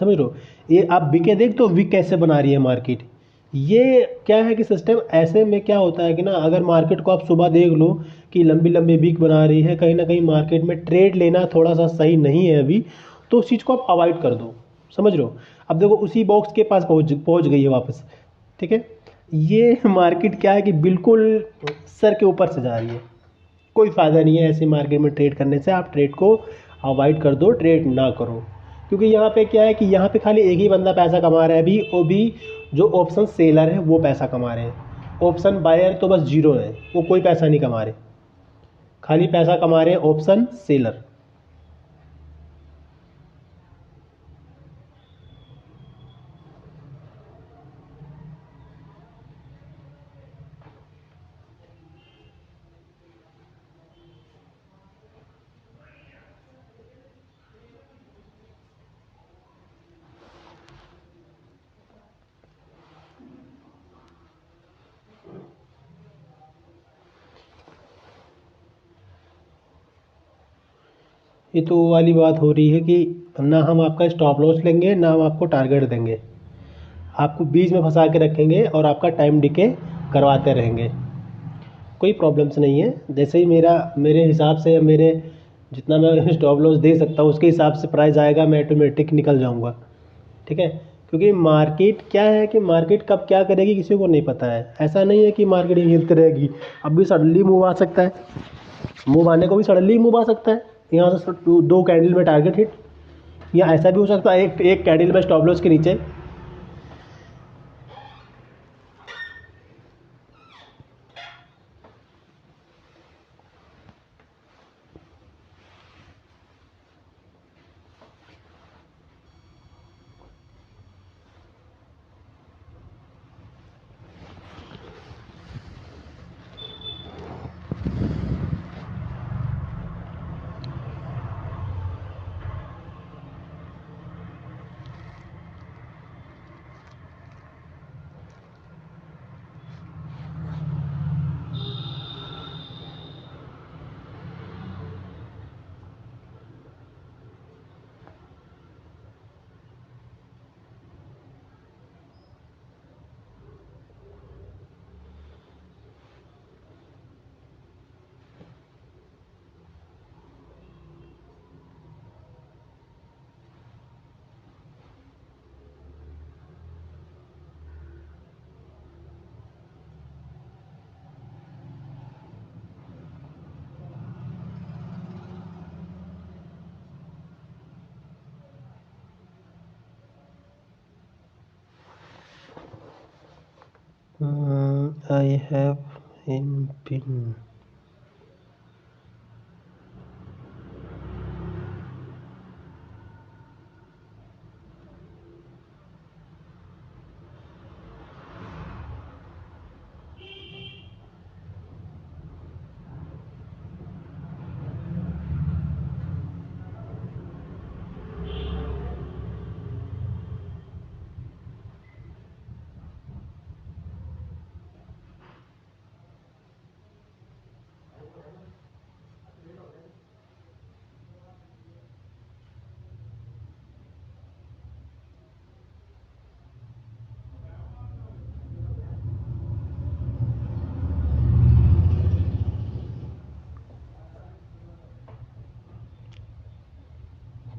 समझ लो। ये आप बिके देख तो विक कैसे बना रही है मार्केट। ये क्या है कि सिस्टम ऐसे में क्या होता है कि ना, अगर मार्केट को आप सुबह देख लो कि लंबी लंबी विक बना रही है, कहीं ना कहीं मार्केट में ट्रेड लेना थोड़ा सा सही नहीं है अभी, तो उस चीज़ को आप अवॉइड कर दो, समझ रहे हो। अब देखो उसी बॉक्स के पास पहुंच पहुंच गई है वापस, ठीक है। ये मार्केट क्या है कि बिल्कुल सर के ऊपर से जा रही है, कोई फ़ायदा नहीं है ऐसे मार्केट में ट्रेड करने से। आप ट्रेड को अवॉइड कर दो, ट्रेड ना करो, क्योंकि यहाँ पे क्या है कि यहाँ पे खाली एक ही बंदा पैसा कमा रहा है अभी, वो भी जो ऑप्शन सेलर है वो पैसा कमा रहे हैं। ऑप्शन बायर तो बस जीरो है, वो कोई पैसा नहीं कमा रहे, खाली पैसा कमा रहे हैं ऑप्शन सेलर। ये तो वो वाली बात हो रही है कि ना हम आपका स्टॉप लॉस लेंगे, ना हम आपको टारगेट देंगे, आपको बीच में फंसा के रखेंगे और आपका टाइम डिके करवाते रहेंगे। कोई प्रॉब्लम्स नहीं है, जैसे ही मेरे हिसाब से मेरे जितना मैं स्टॉप लॉस दे सकता हूँ उसके हिसाब से प्राइस आएगा, मैं ऑटोमेटिक निकल जाऊँगा, ठीक है। क्योंकि मार्केट क्या है कि मार्केट कब क्या करेगी किसी को नहीं पता है। ऐसा नहीं है कि मार्केट हिलती रहेगी, अब भी सडनली मूव आ सकता है, मूव आने को भी सडनली मूव आ सकता है, यहाँ से दो कैंडल में टारगेट हिट, या ऐसा भी हो सकता है एक एक कैंडल में स्टॉप लॉस के नीचे। I have in pin.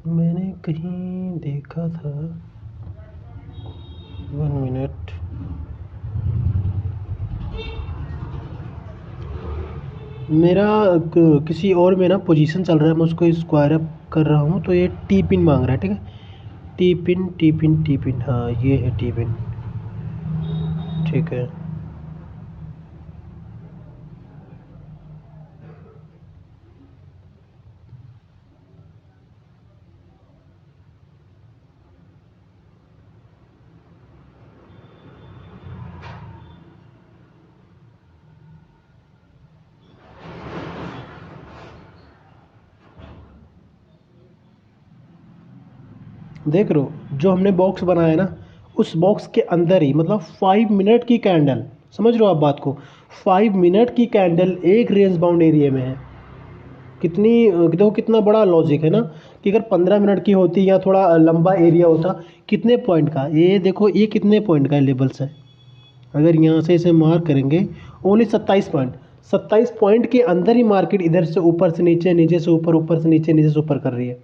मैंने कहीं देखा था, 1 मिनट। मेरा किसी और में ना पोजीशन चल रहा है, मैं उसको स्क्वायर अप कर रहा हूँ, तो ये टी पिन मांग रहा है। ठीक है, T pin T pin T pin, हाँ ये है टी पिन। ठीक है, देख रहे हो जो हमने बॉक्स बनाया ना, उस बॉक्स के अंदर ही मतलब 5 मिनट की कैंडल, समझ रहे हो आप बात को, 5 मिनट की कैंडल एक रेंज बाउंड एरिया में है। कितनी देखो कितना बड़ा लॉजिक है ना, कि अगर 15 मिनट की होती या थोड़ा लंबा एरिया होता, कितने पॉइंट का, ये देखो ये कितने पॉइंट का लेबल्स है। अगर यहाँ से इसे मार्क करेंगे, ओनली 27 पॉइंट, 27 पॉइंट के अंदर ही मार्केट इधर से ऊपर से नीचे, नीचे से ऊपर, ऊपर से नीचे, नीचे से ऊपर कर रही है।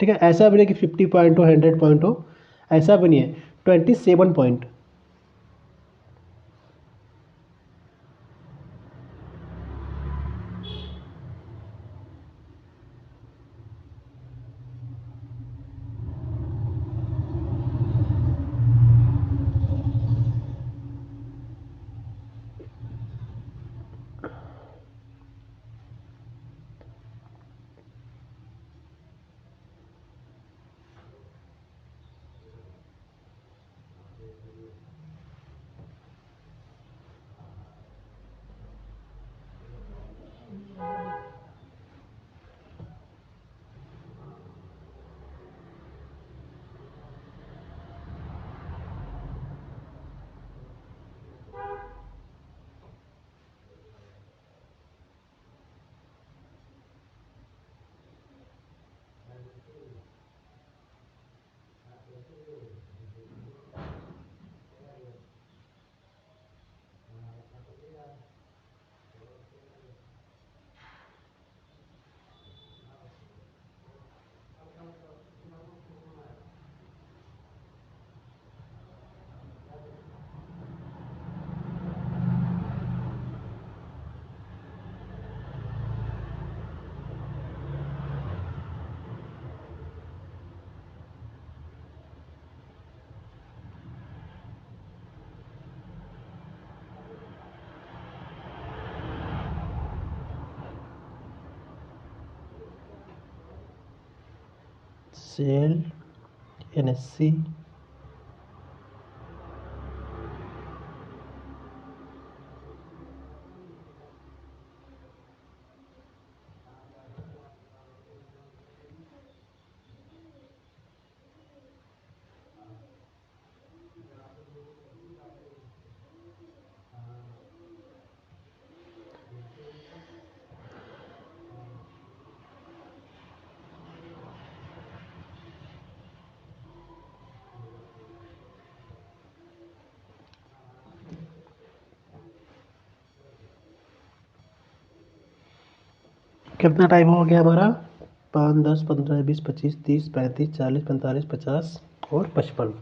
ठीक है, ऐसा भी नहीं कि 50 पॉइंट हो, 100 पॉइंट हो, ऐसा भी नहीं है। 27 पॉइंट। सेल, NSC, कितना टाइम हो गया हमारा? 5, 10, 15, 20, 25, 30, 35, 40, 45, 50 और 55।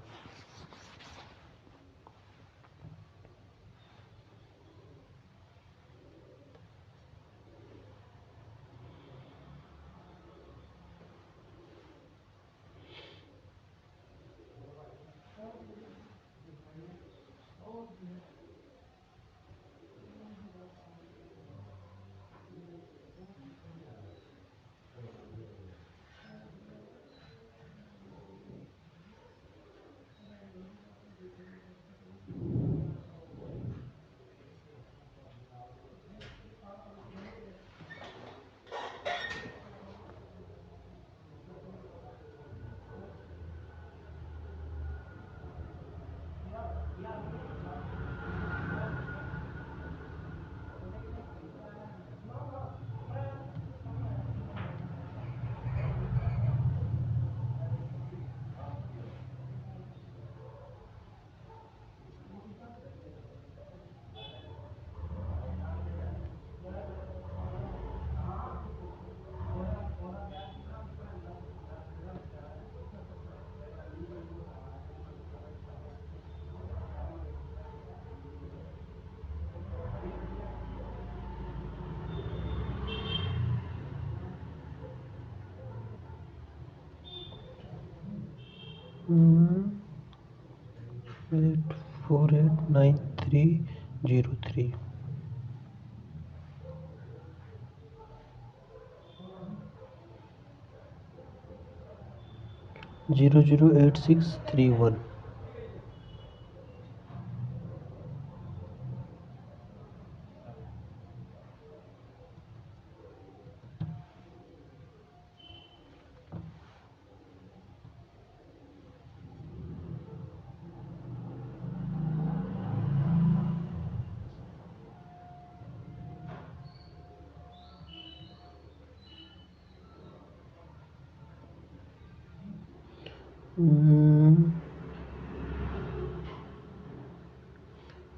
8489303 008631।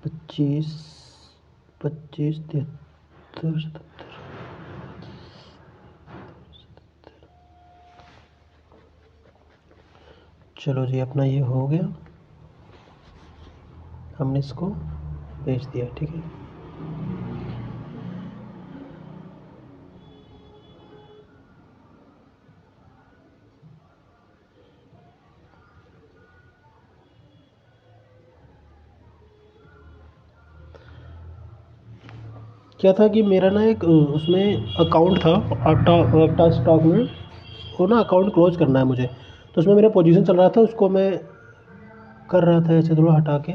पच्चीस 73 77। चलो जी, अपना ये हो गया, हमने इसको भेज दिया। ठीक है, क्या था कि मेरा ना एक उसमें अकाउंट था आटा स्टॉक में, वो ना अकाउंट क्लोज करना है मुझे, तो उसमें मेरा पोजीशन चल रहा था, उसको मैं कर रहा था ऐसे थोड़ा हटा के।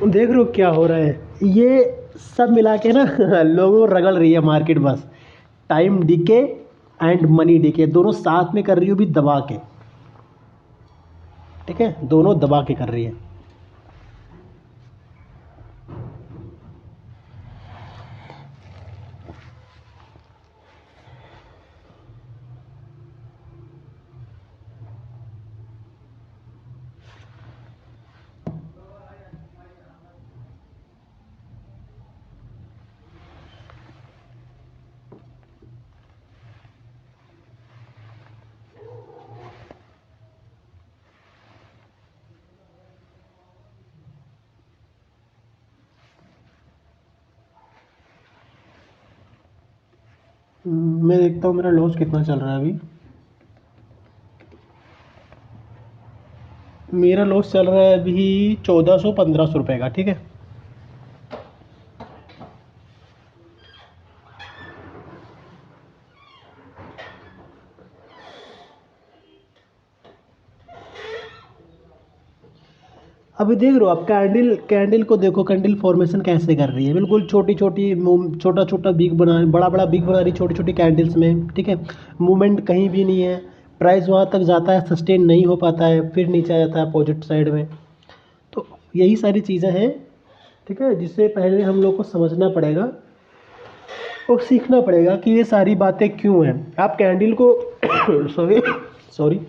देख रहे हो क्या हो रहा है, ये सब मिला के ना लोगों को रगड़ रही है मार्केट बस। Time decay and money decay दोनों साथ में कर रही हो भी, दबा के। ठीक है, दोनों दबा के कर रही है। मैं देखता हूँ मेरा लॉस कितना चल रहा है अभी। मेरा लॉस चल रहा है अभी 1400-1500 रुपये का। ठीक है, अभी देख रहे हो आप, कैंडल को देखो, कैंडल फॉर्मेशन कैसे कर रही है, बिल्कुल छोटी छोटी, छोटा छोटा बिग बना, बड़ा बड़ा बिग बना रही छोटी छोटी कैंडल्स में। ठीक है, मूवमेंट कहीं भी नहीं है, प्राइस वहाँ तक जाता है, सस्टेन नहीं हो पाता है, फिर नीचे आ जाता है अपोजिट साइड में। तो यही सारी चीज़ें हैं। ठीक है, जिससे पहले हम लोग को समझना पड़ेगा और सीखना पड़ेगा कि ये सारी बातें क्यों हैं। आप कैंडल को सॉरी